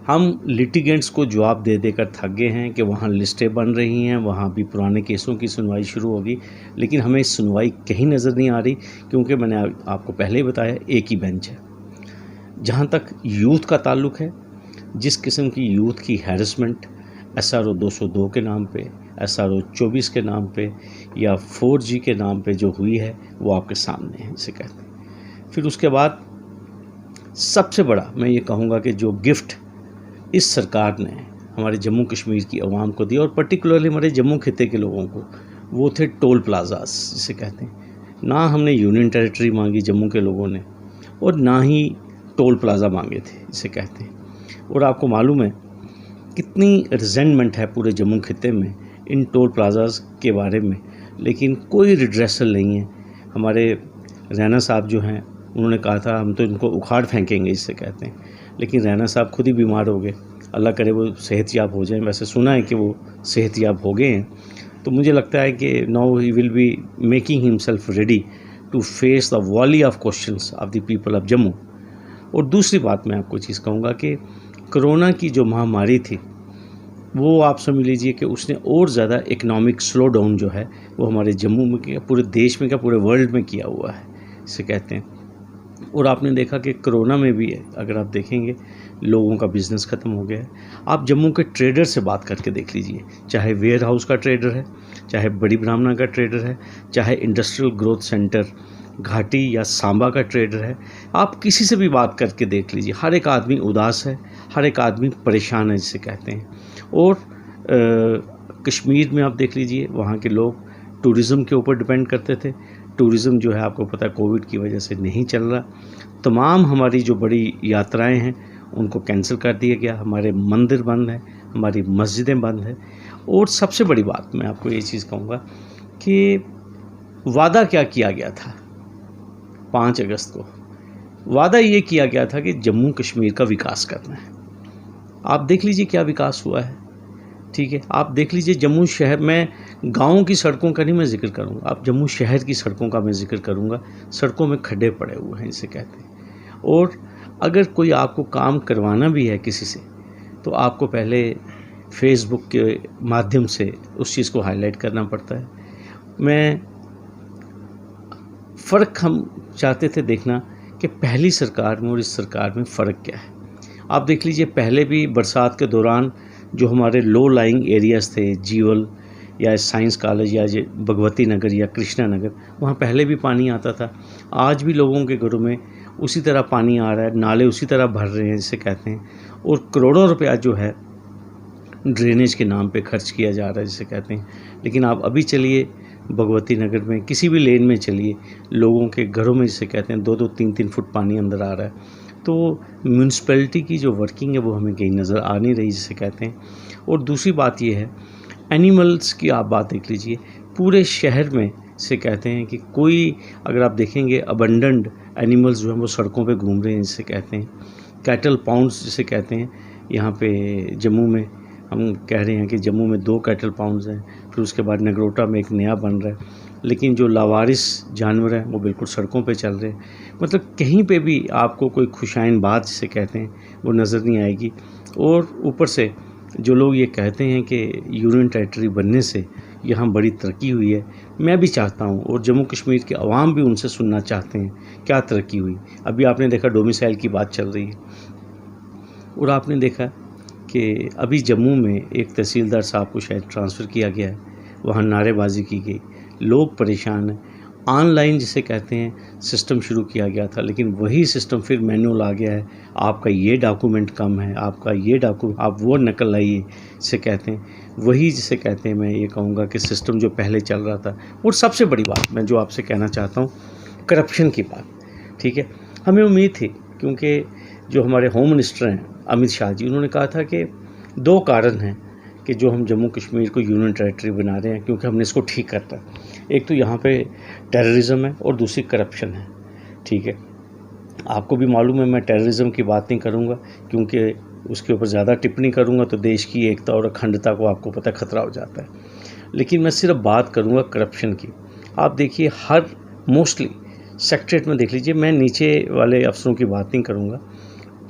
हम लिटिगेंट्स को जवाब दे देकर थक गए हैं कि वहाँ लिस्टें बन रही हैं, वहाँ भी पुराने केसों की सुनवाई शुरू होगी, लेकिन हमें सुनवाई कहीं नज़र नहीं आ रही, क्योंकि मैंने आपको पहले ही बताया एक ही बेंच है। जहाँ तक यूथ का ताल्लुक़ है, जिस किस्म की यूथ की हैरेसमेंट SRO 202 के नाम पे, SRO 24 के नाम पे या 4G के नाम पे जो हुई है वो आपके सामने है, इसे कहते हैं। फिर उसके बाद सबसे बड़ा मैं ये कहूँगा कि जो गिफ्ट इस सरकार ने हमारे जम्मू कश्मीर की आवाम को दिया, और पर्टिकुलरली हमारे जम्मू खिते के लोगों को, वो थे टोल प्लाजास जिसे कहते हैं। ना हमने यूनियन टेरिटरी मांगी जम्मू के लोगों ने, और ना ही टोल प्लाज़ा मांगे थे जिसे कहते हैं। और आपको मालूम है कितनी रिजेंटमेंट है पूरे जम्मू खिते में इन टोल प्लाजास के बारे में, लेकिन कोई रिड्रेसल नहीं है। हमारे रैना साहब जो हैं उन्होंने कहा था हम तो इनको उखाड़ फेंकेंगे जिसे कहते हैं, लेकिन रैना साहब खुद ही बीमार हो गए, अल्लाह करे वो सेहतयाब हो जाएं। वैसे सुना है कि वो सेहतयाब हो गए हैं, तो मुझे लगता है कि now he will be making himself ready to face the volley of questions of the people of Jammu. और दूसरी बात मैं आपको चीज़ कहूँगा कि कोरोना की जो महामारी थी वो आप समझ लीजिए कि उसने और ज़्यादा इकनॉमिक स्लो डाउन जो है वो हमारे जम्मू में किया, पूरे देश में क्या पूरे वर्ल्ड में किया हुआ है इसे कहते हैं। और आपने देखा कि कोरोना में भी है, अगर आप देखेंगे लोगों का बिज़नेस ख़त्म हो गया है। आप जम्मू के ट्रेडर से बात करके देख लीजिए, चाहे वेयर हाउस का ट्रेडर है, चाहे बड़ी ब्राह्मणा का ट्रेडर है, चाहे इंडस्ट्रियल ग्रोथ सेंटर घाटी या सांबा का ट्रेडर है, आप किसी से भी बात करके देख लीजिए, हर एक आदमी उदास है, हर एक आदमी परेशान है जिसे कहते हैं। और कश्मीर में आप देख लीजिए, वहाँ के लोग टूरिज़्म के ऊपर डिपेंड करते थे। टूरिज़्म जो है आपको पता है कोविड की वजह से नहीं चल रहा। तमाम हमारी जो बड़ी यात्राएं हैं उनको कैंसिल कर दिया गया, हमारे मंदिर बंद हैं, हमारी मस्जिदें बंद हैं। और सबसे बड़ी बात मैं आपको ये चीज़ कहूँगा कि वादा क्या किया गया था 5 अगस्त को, वादा ये किया गया था कि जम्मू कश्मीर का विकास करना है। आप देख लीजिए क्या विकास हुआ है। ठीक है, आप देख लीजिए जम्मू शहर में, गाँव की सड़कों का नहीं मैं जिक्र करूँगा, आप जम्मू शहर की सड़कों का मैं जिक्र करूँगा। सड़कों में खड्डे पड़े हुए हैं इसे कहते हैं। और अगर कोई आपको काम करवाना भी है किसी से, तो आपको पहले फेसबुक के माध्यम से उस चीज़ को हाईलाइट करना पड़ता है। फ़र्क हम चाहते थे देखना कि पहली सरकार में और इस सरकार में फ़र्क क्या है। आप देख लीजिए, पहले भी बरसात के दौरान जो हमारे लो लाइंग एरियाज़ थे, जीवल या साइंस कॉलेज या भगवती नगर या कृष्णा नगर, वहाँ पहले भी पानी आता था। आज भी लोगों के घरों में उसी तरह पानी आ रहा है, नाले उसी तरह भर रहे हैं जिसे कहते हैं। और करोड़ों रुपया जो है ड्रेनेज के नाम पे खर्च किया जा रहा है जिसे कहते हैं। लेकिन आप अभी चलिए भगवती नगर में, किसी भी लेन में चलिए, लोगों के घरों में जिसे कहते हैं 2-2, 3-3 फुट पानी अंदर आ रहा है। तो म्यूनसिपैलिटी की जो वर्किंग है वो हमें कहीं नज़र आ नहीं रही जिसे कहते हैं। और दूसरी बात ये है, एनिमल्स की आप बात देख लीजिए, पूरे शहर में से कहते हैं कि कोई, अगर आप देखेंगे अबंडेंट एनिमल्स जो हैं वो सड़कों पे घूम रहे हैं जिसे कहते हैं। कैटल पाउंड्स जिसे कहते हैं, यहाँ पे जम्मू में हम कह रहे हैं कि जम्मू में 2 कैटल पाउंड्स हैं, फिर उसके बाद नगरोटा में एक नया बन रहा है। लेकिन जो लावारिस जानवर हैं वो बिल्कुल सड़कों पे चल रहे हैं। मतलब कहीं पे भी आपको कोई खुशाइन बात जिसे कहते हैं वो नज़र नहीं आएगी। और ऊपर से जो लोग ये कहते हैं कि यूनियन टेरिटरी बनने से यहाँ बड़ी तरक्की हुई है, मैं भी चाहता हूँ और जम्मू कश्मीर के अवाम भी उनसे सुनना चाहते हैं क्या तरक्की हुई। अभी आपने देखा डोमिसाइल की बात चल रही है, और आपने देखा कि अभी जम्मू में एक तहसीलदार साहब को शायद ट्रांसफ़र किया गया है, वहाँ नारेबाजी की गई, लोग परेशान हैं। ऑनलाइन जिसे कहते हैं सिस्टम शुरू किया गया था, लेकिन वही सिस्टम फिर मैनुअल आ गया है। आपका ये डॉक्यूमेंट कम है, आपका ये डॉक्यूमेंट आप वो नकल लाइए जिसे कहते हैं, वही जिसे कहते हैं मैं ये कहूँगा कि सिस्टम जो पहले चल रहा था। और सबसे बड़ी बात मैं जो आपसे कहना चाहता हूँ, करप्शन की बात, ठीक है। हमें उम्मीद थी, क्योंकि जो हमारे होम मिनिस्टर हैं अमित शाह जी, उन्होंने कहा था कि 2 कारण हैं कि जो हम जम्मू कश्मीर को यूनियन टेरिटरी बना रहे हैं, क्योंकि हमने इसको ठीक करना है। एक तो यहाँ पे टेररिज्म है और दूसरी करप्शन है, ठीक है। आपको भी मालूम है मैं टेररिज्म की बात नहीं करूँगा, क्योंकि उसके ऊपर ज़्यादा टिप्पणी करूँगा तो देश की एकता और अखंडता को आपको पता खतरा हो जाता है। लेकिन मैं सिर्फ बात करूँगा करप्शन की। आप देखिए हर मोस्टली सेक्रेटरीट में देख लीजिए, मैं नीचे वाले अफसरों की बात नहीं करूँगा,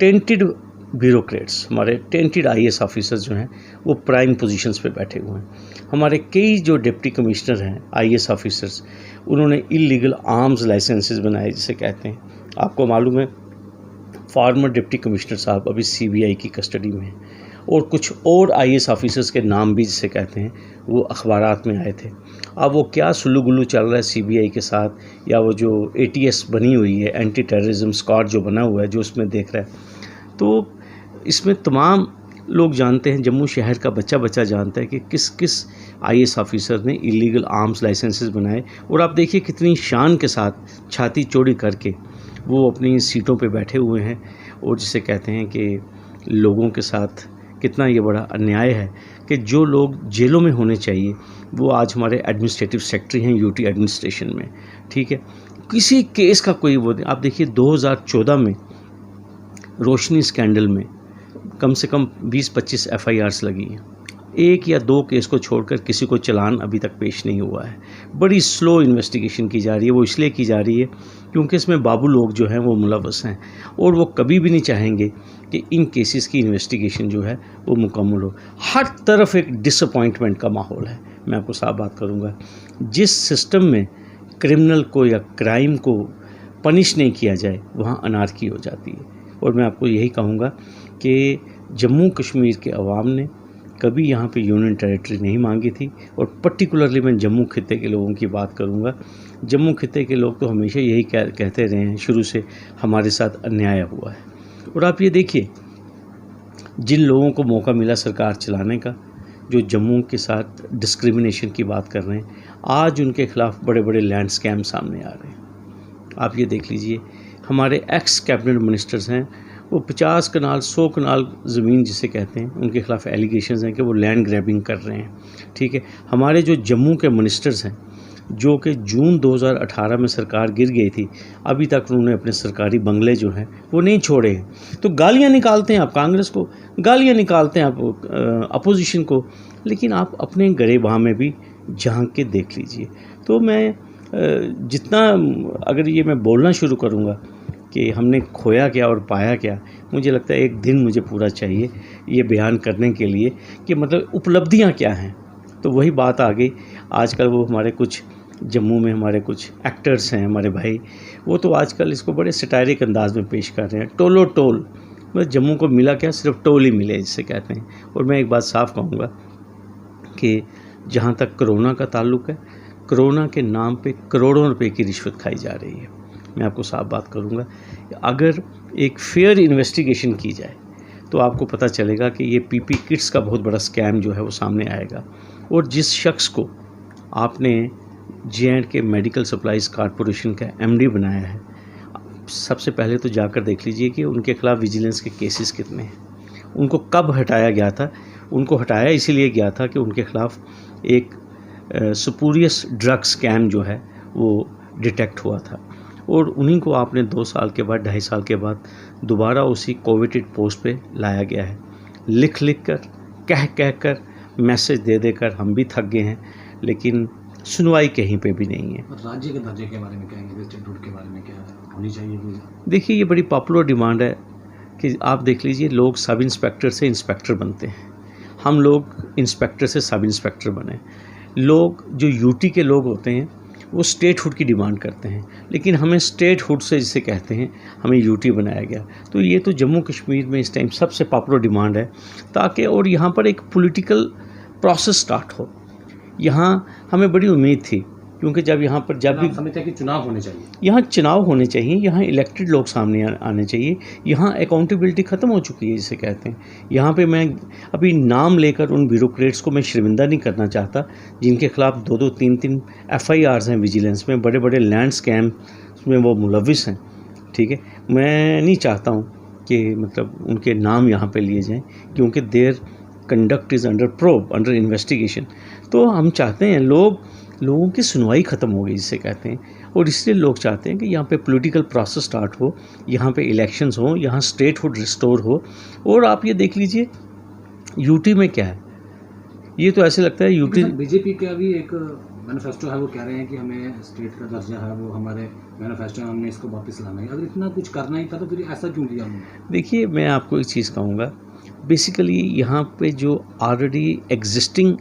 टेंटेड ब्यूरोक्रेट्स, हमारे टेंटेड IAS ऑफिसर्स जो हैं वो प्राइम पोजीशंस पे बैठे हुए हैं। हमारे कई जो डिप्टी कमिश्नर हैं IAS ऑफिसर्स, उन्होंने इलीगल आर्म्स लाइसेंसेस बनाए जिसे कहते हैं। आपको मालूम है फॉर्मर डिप्टी कमिश्नर साहब अभी CBI की कस्टडी में हैं, और कुछ और IAS ऑफिसर्स के नाम भी जिसे कहते हैं वो अखबारात में आए थे। अब वो क्या सुल्लू गुल्लू चल रहा है CBI के साथ, या वो जो ATS बनी हुई है, एंटी टेररिज्म स्क्वाड जो बना हुआ है, जो उसमें देख रहा है, तो इसमें तमाम लोग जानते हैं, जम्मू शहर का बच्चा जानता है कि किस किस IAS ऑफिसर ने इलीगल आर्म्स लाइसेंसेस बनाए। और आप देखिए कितनी शान के साथ छाती चौड़ी करके वो अपनी सीटों पे बैठे हुए हैं, और जिसे कहते हैं कि लोगों के साथ कितना ये बड़ा अन्याय है कि जो लोग जेलों में होने चाहिए वो आज हमारे एडमिनिस्ट्रेटिव सेक्रेटरी हैं UT एडमिनिस्ट्रेशन में, ठीक है। किसी केस का कोई वो नहीं। आप देखिए 2014 में रोशनी स्कैंडल में कम से कम 20-25 FIRs लगी हैं, 1 या 2 केस को छोड़कर किसी को चालान अभी तक पेश नहीं हुआ है। बड़ी स्लो इन्वेस्टिगेशन की जा रही है। वो इसलिए की जा रही है क्योंकि इसमें बाबू लोग जो हैं वो मुलव्वस हैं, और वो कभी भी नहीं चाहेंगे कि इन केसेस की इन्वेस्टिगेशन जो है वो मुकम्मल हो। हर तरफ एक डिसअपॉइंटमेंट का माहौल है। मैं आपको साफ बात करूँगा, जिस सिस्टम में क्रिमिनल को या क्राइम को पनिश नहीं किया जाए वहाँ अनारकी हो जाती है। और मैं आपको यही कहूँगा कि जम्मू कश्मीर के अवाम ने कभी यहाँ पे यूनियन टेरिटरी नहीं मांगी थी, और पर्टिकुलरली मैं जम्मू खित्ते के लोगों की बात करूँगा। जम्मू खित्ते के लोग तो हमेशा यही कहते रहे हैं शुरू से, हमारे साथ अन्याय हुआ है। और आप ये देखिए जिन लोगों को मौका मिला सरकार चलाने का, जो जम्मू के साथ डिस्क्रिमिनेशन की बात कर रहे हैं, आज उनके खिलाफ बड़े बड़े लैंड स्कैम सामने आ रहे हैं। आप ये देख लीजिए, हमारे एक्स कैबिनेट मिनिस्टर्स हैं, वो 50 कनाल 100 कनाल ज़मीन जिसे कहते हैं, उनके खिलाफ एलिगेशंस हैं कि वो लैंड ग्रैबिंग कर रहे हैं, ठीक है। हमारे जो जम्मू के मिनिस्टर्स हैं, जो कि जून 2018 में सरकार गिर गई थी, अभी तक उन्होंने अपने सरकारी बंगले जो हैं वो नहीं छोड़े हैं। तो गालियाँ निकालते हैं आप कांग्रेस को, गालियाँ निकालते हैं आप अपोजिशन को, लेकिन आप अपने गरेबां में भी झांक के देख लीजिए। तो मैं जितना अगर ये मैं बोलना शुरू करूँगा कि हमने खोया क्या और पाया क्या, मुझे लगता है एक दिन मुझे पूरा चाहिए ये बयान करने के लिए कि मतलब उपलब्धियाँ क्या हैं। तो वही बात आ गई। आजकल वो हमारे कुछ जम्मू में हमारे कुछ एक्टर्स हैं, हमारे भाई, वो तो आजकल इसको बड़े सटायरिक अंदाज में पेश कर रहे हैं, टोलो टोल। मतलब जम्मू को मिला क्या, सिर्फ टोल ही मिले जिसे कहते हैं। और मैं एक बात साफ कहूँगा कि जहाँ तक कोरोना का ताल्लुक़ है, कोरोना के नाम पे करोड़ों रुपए की रिश्वत खाई जा रही है। मैं आपको साफ बात करूँगा, अगर एक फेयर इन्वेस्टिगेशन की जाए तो आपको पता चलेगा कि ये PP किट्स का बहुत बड़ा स्कैम जो है वो सामने आएगा। और जिस शख्स को आपने J&K मेडिकल सप्लाईज़ कॉरपोरेशन का MD बनाया है, सबसे पहले तो जाकर देख लीजिए कि उनके खिलाफ विजिलेंस के केसेस कितने हैं, उनको कब हटाया गया था। उनको हटाया इसीलिए गया था कि उनके खिलाफ एक स्पूरियस ड्रग स्कैम जो है वो डिटेक्ट हुआ था, और उन्हीं को आपने 2 साल के बाद 2.5 साल के बाद दोबारा उसी कोविटेड पोस्ट पे लाया गया है। लिख कर कह कर मैसेज दे देकर हम भी थक गए हैं, लेकिन सुनवाई कहीं पे भी नहीं है। राज्य के दर्जे के बारे में कहेंगे, स्टेटहुड के बारे में क्या होनी चाहिए? देखिए ये बड़ी पॉपुलर डिमांड है कि आप देख लीजिए, लोग सब इंस्पेक्टर से इंस्पेक्टर बनते हैं, हम लोग इंस्पेक्टर से सब इंस्पेक्टर बने। लोग जो UT के लोग होते हैं वो स्टेटहुड की डिमांड करते हैं, लेकिन हमें स्टेटहुड से जिसे कहते हैं हमें UT बनाया गया। तो ये तो जम्मू कश्मीर में इस टाइम सबसे पॉपुलर डिमांड है, ताकि और यहाँ पर एक पॉलिटिकल प्रोसेस स्टार्ट हो। यहाँ हमें बड़ी उम्मीद थी क्योंकि जब यहाँ पर जब भी समझते हैं कि चुनाव होने चाहिए, यहाँ चुनाव होने चाहिए, यहाँ इलेक्टेड लोग सामने आने चाहिए, यहाँ अकाउंटेबिलिटी ख़त्म हो चुकी है जिसे कहते हैं। यहाँ पे मैं अभी नाम लेकर उन ब्यूरोक्रेट्स को मैं शर्मिंदा नहीं करना चाहता जिनके खिलाफ 2-2, 3-3 FIRs हैं विजिलेंस में, बड़े बड़े लैंड स्कैम में वो मुलविस हैं, ठीक है। मैं नहीं चाहता हूँ कि मतलब उनके नाम यहाँ पे लिए जाएं, क्योंकि there conduct is under probe, under investigation. तो हम चाहते हैं लोगों की सुनवाई ख़त्म हो गई जिसे कहते हैं, और इसलिए लोग चाहते हैं कि यहाँ पे पॉलिटिकल प्रोसेस स्टार्ट हो, यहाँ पे इलेक्शंस हो, यहाँ स्टेटहुड रिस्टोर हो। और आप ये देख लीजिए यूटी में क्या है, ये तो ऐसे लगता है यूटी बीजेपी का भी एक मैनिफेस्टो है, वो कह रहे हैं कि हमें स्टेट का दर्जा है वो हमारे मैनिफेस्टो में हमने इसको वापस लाना है। अगर इतना कुछ करना ही था तो फिर ऐसा क्यों किया हमने? देखिए, मैं आपको एक चीज़ कहूँगा, बेसिकली यहाँ पे जो ऑलरेडी एग्जिस्टिंग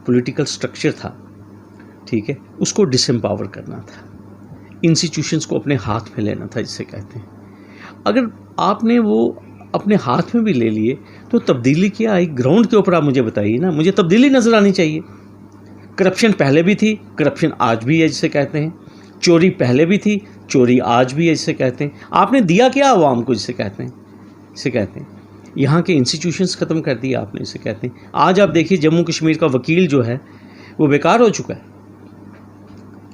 पॉलिटिकल स्ट्रक्चर था, ठीक है, उसको डिसएम्पावर करना था, इंस्टीट्यूशंस को अपने हाथ में लेना था जिसे कहते हैं। अगर आपने वो अपने हाथ में भी ले लिए तो तब्दीली क्या आई ग्राउंड के ऊपर, आप मुझे बताइए ना। मुझे तब्दीली नज़र आनी चाहिए। करप्शन पहले भी थी, करप्शन आज भी है जिसे कहते हैं। चोरी पहले भी थी, चोरी आज भी है जिसे कहते हैं। आपने दिया क्या आवाम को जिसे कहते हैं। यहाँ के इंस्टीट्यूशंस ख़त्म कर दिए आपने जिसे कहते हैं। आज आप देखिए जम्मू कश्मीर का वकील जो है वो बेकार हो चुका है।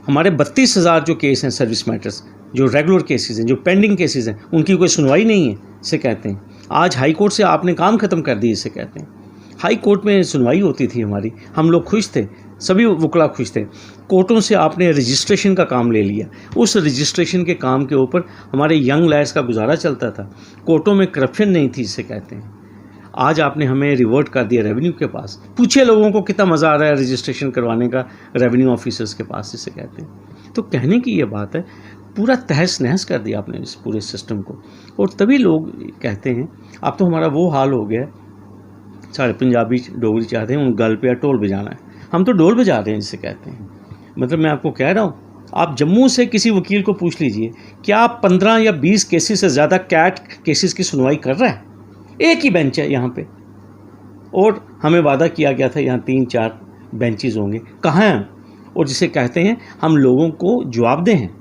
हमारे 32,000 जो केस हैं सर्विस मैटर्स, जो रेगुलर केसेस हैं, जो पेंडिंग केसेस हैं, उनकी कोई सुनवाई नहीं है इसे कहते हैं। आज हाई कोर्ट से आपने काम ख़त्म कर दिए इसे कहते हैं। हाई कोर्ट में सुनवाई होती थी हमारी, हम लोग खुश थे, सभी वकला खुश थे। कोर्टों से आपने रजिस्ट्रेशन का काम ले लिया, उस रजिस्ट्रेशन के काम के ऊपर हमारे यंग लायर्स का गुजारा चलता था। कोर्टों में करप्शन नहीं थी इसे कहते हैं। आज आपने हमें रिवर्ट कर दिया रेवेन्यू के पास। पूछिए लोगों को कितना मज़ा आ रहा है रजिस्ट्रेशन करवाने का रेवेन्यू ऑफिसर्स के पास इसे कहते हैं। तो कहने की ये बात है, पूरा तहस नहस कर दिया आपने इस पूरे सिस्टम को। और तभी लोग कहते हैं अब तो हमारा वो हाल हो गया, सारे पंजाबी डोगरी चाहते हैं उन गल पे टोल बजाना है, हम तो ढोल बजा रहे हैं जिसे कहते हैं। मतलब मैं आपको कह रहा हूँ, आप जम्मू से किसी वकील को पूछ लीजिए, क्या आप 15 या 20 केसेस से ज़्यादा कैट केसेस की सुनवाई कर रहा है? एक ही बेंच है यहाँ पे, और हमें वादा किया गया था यहाँ 3-4 बेंचेस होंगे, कहाँ हैं? और जिसे कहते हैं हम लोगों को जवाबदेह हैं।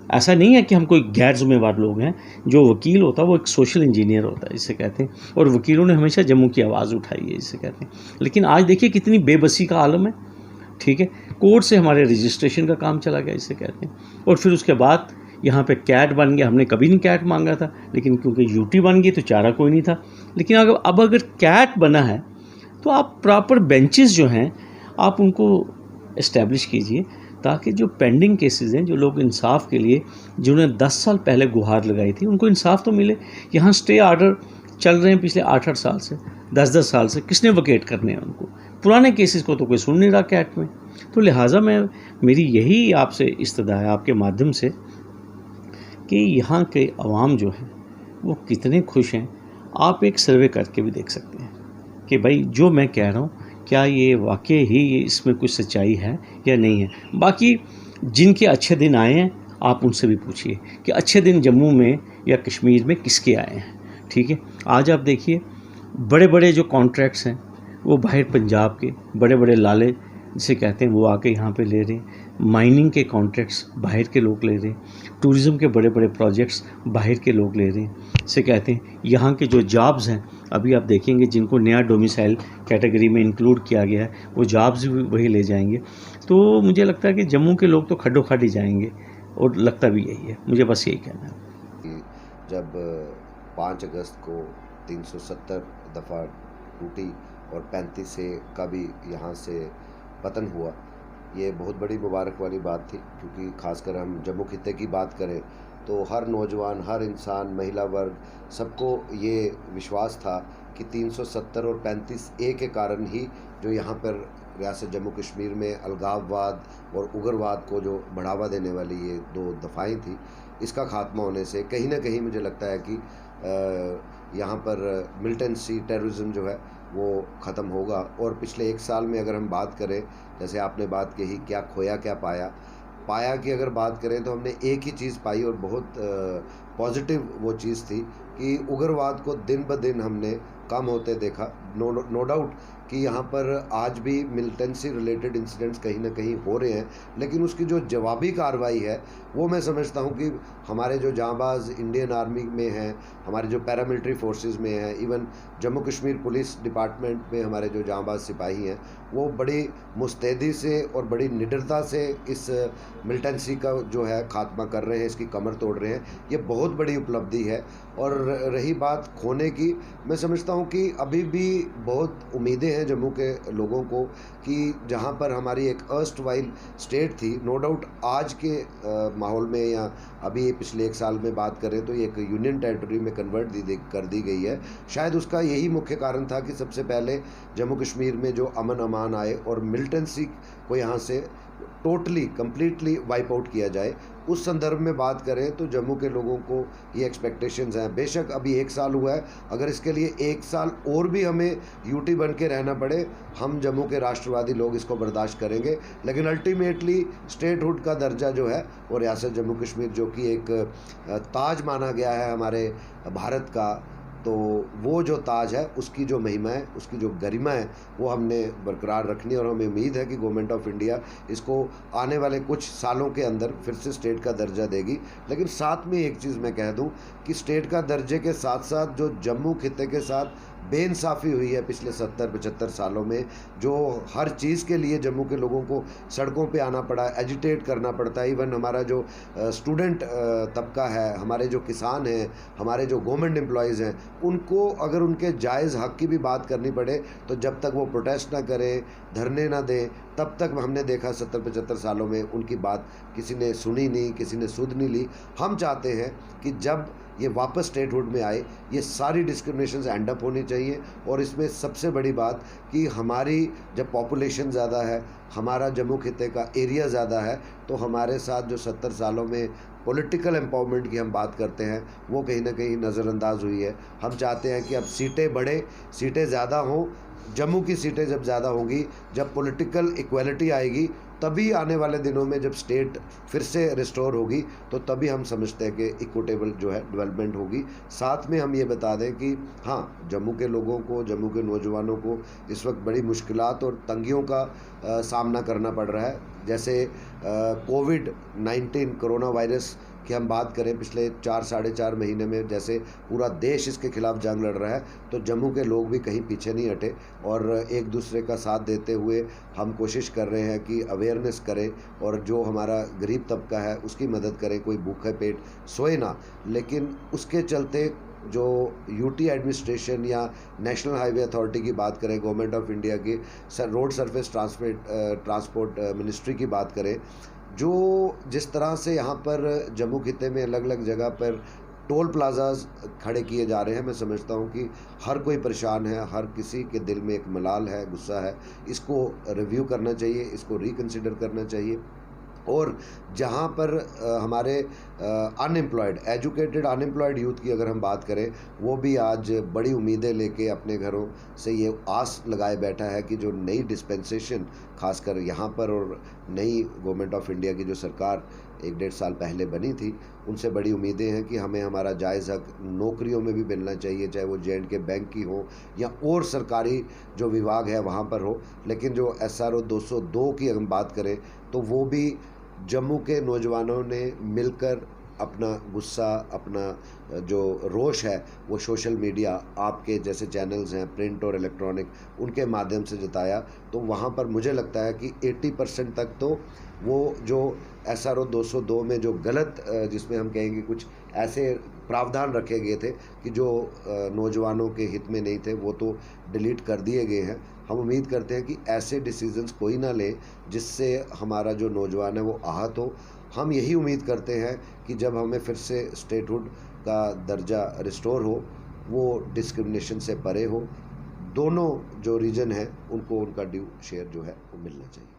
ऐसा नहीं है कि हम कोई गैर जिम्मेवार लोग हैं। जो वकील होता है वो एक सोशल इंजीनियर होता है जिसे कहते हैं, और वकीलों ने हमेशा जम्मू की आवाज़ उठाई है जिसे कहते हैं। लेकिन आज देखिए कितनी बेबसी का आलम है, ठीक है। कोर्ट से हमारे रजिस्ट्रेशन का काम चला गया इसे कहते हैं, और फिर उसके बाद यहाँ पे कैट बन गया। हमने कभी नहीं कैट मांगा था, लेकिन क्योंकि यूटी बन गई तो चारा कोई नहीं था। लेकिन अब अगर कैट बना है तो आप प्रॉपर बेंचेस जो हैं आप उनको इस्टेब्लिश कीजिए, ताकि जो पेंडिंग केसेस हैं, जो लोग इंसाफ के लिए जिन्होंने 10 साल पहले गुहार लगाई थी, उनको इंसाफ तो मिले। यहाँ स्टे आर्डर चल रहे हैं पिछले 8-8 साल से, 10-10 साल से, किसने वकेट करने हैं उनको? पुराने केसेस को तो कोई सुन नहीं रहा कैट में। तो लिहाजा मेरी यही आपसे इस्तदा है आपके माध्यम से कि यहाँ के अवाम जो हैं वो कितने खुश हैं। आप एक सर्वे करके भी देख सकते हैं कि भाई जो मैं कह रहा हूँ क्या ये वाकई ही इसमें कुछ सच्चाई है या नहीं है। बाकी जिनके अच्छे दिन आए हैं आप उनसे भी पूछिए कि अच्छे दिन जम्मू में या कश्मीर में किसके आए हैं, ठीक है। आज आप देखिए बड़े बड़े जो कॉन्ट्रैक्ट्स हैं वो बाहर पंजाब के बड़े बड़े लाले जिसे कहते हैं वो आके यहाँ पे ले रहे हैं। माइनिंग के कॉन्ट्रैक्ट्स बाहर के लोग ले रहे हैं, टूरिज़्म के बड़े बड़े प्रोजेक्ट्स बाहर के लोग ले रहे हैं। इसे कहते हैं यहाँ के जो जॉब्स हैं, अभी आप देखेंगे जिनको नया डोमिसाइल कैटेगरी में इंक्लूड किया गया है वो जॉब्स भी वही ले जाएंगे। तो मुझे लगता है कि जम्मू के लोग तो खड्डो खड ही जाएंगे, और लगता भी यही है। मुझे बस यही कहना है। जब 5 अगस्त को 370 दफ़ा टूटी और 35 से का भी यहाँ से पतन हुआ, ये बहुत बड़ी मुबारक वाली बात थी। क्योंकि खासकर हम जम्मू खित्ते की बात करें तो हर नौजवान, हर इंसान, महिला वर्ग, सबको ये विश्वास था कि 370 और 35A के कारण ही जो यहाँ पर रियासत जम्मू कश्मीर में अलगाववाद और उग्रवाद को जो बढ़ावा देने वाली ये 2 दफ़ाएँ थी, इसका खात्मा होने से कहीं ना कहीं मुझे लगता है कि यहाँ पर मिलिटेंसी, टेररिज्म जो है वो ख़त्म होगा। और पिछले 1 साल में अगर हम बात करें, जैसे आपने बात कही क्या खोया क्या पाया की अगर बात करें तो हमने एक ही चीज़ पाई और बहुत पॉजिटिव वो चीज़ थी कि उग्रवाद को दिन ब दिन हमने कम होते देखा। नो डाउट कि यहाँ पर आज भी मिलिटेंसी रिलेटेड इंसिडेंट्स कहीं ना कहीं हो रहे हैं, लेकिन उसकी जो जवाबी कार्रवाई है वो मैं समझता हूँ कि हमारे जो जांबाज इंडियन आर्मी में हैं, हमारे जो पैरामिलिट्री फोर्सेस में हैं, even Jammu Kashmir police department में हमारे जो जांबाज सिपाही हैं, वो बड़ी मुस्तैदी से और बड़ी निडरता से इस मिलिटेंसी का जो है खात्मा कर रहे हैं, इसकी कमर तोड़ रहे हैं। ये बहुत बड़ी उपलब्धि है। और रही बात खोने की, मैं समझता हूँ कि अभी भी बहुत उम्मीदें हैं जम्मू के लोगों को कि जहाँ पर हमारी एक अर्स्ट वाइल स्टेट थी, नो डाउट आज के माहौल में या अभी पिछले 1 साल में बात करें तो ये एक यूनियन टेरिटरी में कन्वर्ट कर दी गई है। शायद उसका यही मुख्य कारण था कि सबसे पहले जम्मू कश्मीर में जो अमन अमान आए और मिलिटेंसी को यहाँ से टोटली कम्प्लीटली वाइप आउट किया जाए। उस संदर्भ में बात करें तो जम्मू के लोगों को ये एक्सपेक्टेशंस हैं। बेशक अभी 1 साल हुआ है, अगर इसके लिए 1 साल और भी हमें यूटी बन के रहना पड़े, हम जम्मू के राष्ट्रवादी लोग इसको बर्दाश्त करेंगे। लेकिन अल्टीमेटली स्टेटहुड का दर्जा जो है वो रियासत जम्मू कश्मीर, जो कि एक ताज माना गया है हमारे भारत का, तो वो जो ताज है उसकी जो महिमा है, उसकी जो गरिमा है, वो हमने बरकरार रखनी है। और हमें उम्मीद है कि गवर्नमेंट ऑफ इंडिया इसको आने वाले कुछ सालों के अंदर फिर से स्टेट का दर्जा देगी। लेकिन साथ में एक चीज़ मैं कह दूं कि स्टेट का दर्जे के साथ साथ जो जम्मू खित्ते के साथ बेइंसाफ़ी हुई है पिछले 70-75 सालों में, जो हर चीज़ के लिए जम्मू के लोगों को सड़कों पे आना पड़ा, एजिटेट करना पड़ता है। इवन हमारा जो स्टूडेंट तबका है, हमारे जो किसान हैं, हमारे जो गवर्नमेंट एम्प्लॉयज़ हैं, उनको अगर उनके जायज़ हक़ की भी बात करनी पड़े तो जब तक वो प्रोटेस्ट ना करें, धरने ना दें, तब तक हमने देखा 70-75 सालों में उनकी बात किसी ने सुनी नहीं, किसी ने सुध नहीं ली। हम चाहते हैं कि जब ये वापस स्टेटहुड में आए, ये सारी डिस्क्रिमिनेशंस एंड अप होनी चाहिए। और इसमें सबसे बड़ी बात कि हमारी जब पॉपुलेशन ज़्यादा है, हमारा जम्मू खित्ते का एरिया ज़्यादा है, तो हमारे साथ जो 70 सालों में पॉलिटिकल एम्पावरमेंट की हम बात करते हैं वो कहीं ना कहीं नज़रअंदाज हुई है। हम चाहते हैं कि अब सीटें बढ़े, सीटें ज़्यादा हों। जम्मू की सीटें जब ज़्यादा होंगी, जब पॉलिटिकल इक्वालिटी आएगी, तभी आने वाले दिनों में जब स्टेट फिर से रिस्टोर होगी, तो तभी हम समझते हैं कि इक्विटेबल जो है डेवलपमेंट होगी। साथ में हम ये बता दें कि हाँ, जम्मू के लोगों को, जम्मू के नौजवानों को इस वक्त बड़ी मुश्किलात और तंगियों का सामना करना पड़ रहा है। जैसे कोविड-19 कोरोना वायरस की हम बात करें, पिछले 4-4.5 महीने में जैसे पूरा देश इसके खिलाफ जंग लड़ रहा है, तो जम्मू के लोग भी कहीं पीछे नहीं हटे और एक दूसरे का साथ देते हुए हम कोशिश कर रहे हैं कि अवेयरनेस करें और जो हमारा गरीब तबका है उसकी मदद करें, कोई भूखे पेट सोए ना। लेकिन उसके चलते जो यूटी एडमिनिस्ट्रेशन या नेशनल हाईवे अथॉरिटी की बात करें, गवर्नमेंट ऑफ इंडिया की रोड सरफेस ट्रांसपोर्ट मिनिस्ट्री की बात करें, जो जिस तरह से यहाँ पर जम्मू खित्ते में अलग अलग जगह पर टोल प्लाजाज खड़े किए जा रहे हैं, मैं समझता हूँ कि हर कोई परेशान है, हर किसी के दिल में एक मलाल है, गुस्सा है। इसको रिव्यू करना चाहिए, इसको रिकन्सिडर करना चाहिए। और जहाँ पर हमारे अनएम्प्लॉयड, एजुकेटेड अनएम्प्लॉयड यूथ की अगर हम बात करें, वो भी आज बड़ी उम्मीदें लेके अपने घरों से ये आस लगाए बैठा है कि जो नई डिस्पेंसेशन खासकर यहाँ पर और नई गवर्नमेंट ऑफ इंडिया की जो सरकार 1-1.5 साल पहले बनी थी, उनसे बड़ी उम्मीदें हैं कि हमें हमारा जायज़ हक़ नौकरियों में भी मिलना चाहिए, चाहे वो J&K बैंक की हो या और सरकारी जो विभाग है वहाँ पर हो। लेकिन जो SRO 202 की हम बात करें तो वो भी जम्मू के नौजवानों ने मिलकर अपना गुस्सा, अपना जो रोष है वो सोशल मीडिया, आपके जैसे चैनल्स हैं प्रिंट और इलेक्ट्रॉनिक, उनके माध्यम से जताया। तो वहाँ पर मुझे लगता है कि 80% तक तो वो जो SRO 202 में जो गलत, जिसमें हम कहेंगे कुछ ऐसे प्रावधान रखे गए थे कि जो नौजवानों के हित में नहीं थे, वो तो डिलीट कर दिए गए हैं। हम उम्मीद करते हैं कि ऐसे डिसीजंस कोई ना ले जिससे हमारा जो नौजवान है वो आहत हो। हम यही उम्मीद करते हैं कि जब हमें फिर से स्टेटहुड का दर्जा रिस्टोर हो, वो डिस्क्रिमिनेशन से परे हो, दोनों जो रीजन है उनको उनका ड्यू शेयर जो है वो मिलना चाहिए।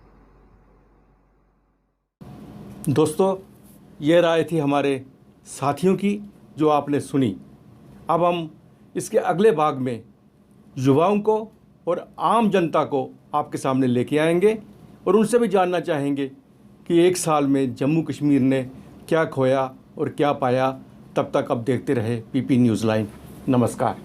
दोस्तों, ये राय थी हमारे साथियों की जो आपने सुनी। अब हम इसके अगले भाग में युवाओं को और आम जनता को आपके सामने लेके आएंगे और उनसे भी जानना चाहेंगे कि 1 साल में जम्मू कश्मीर ने क्या खोया और क्या पाया। तब तक अब देखते रहे PP न्यूज़ लाइन। नमस्कार।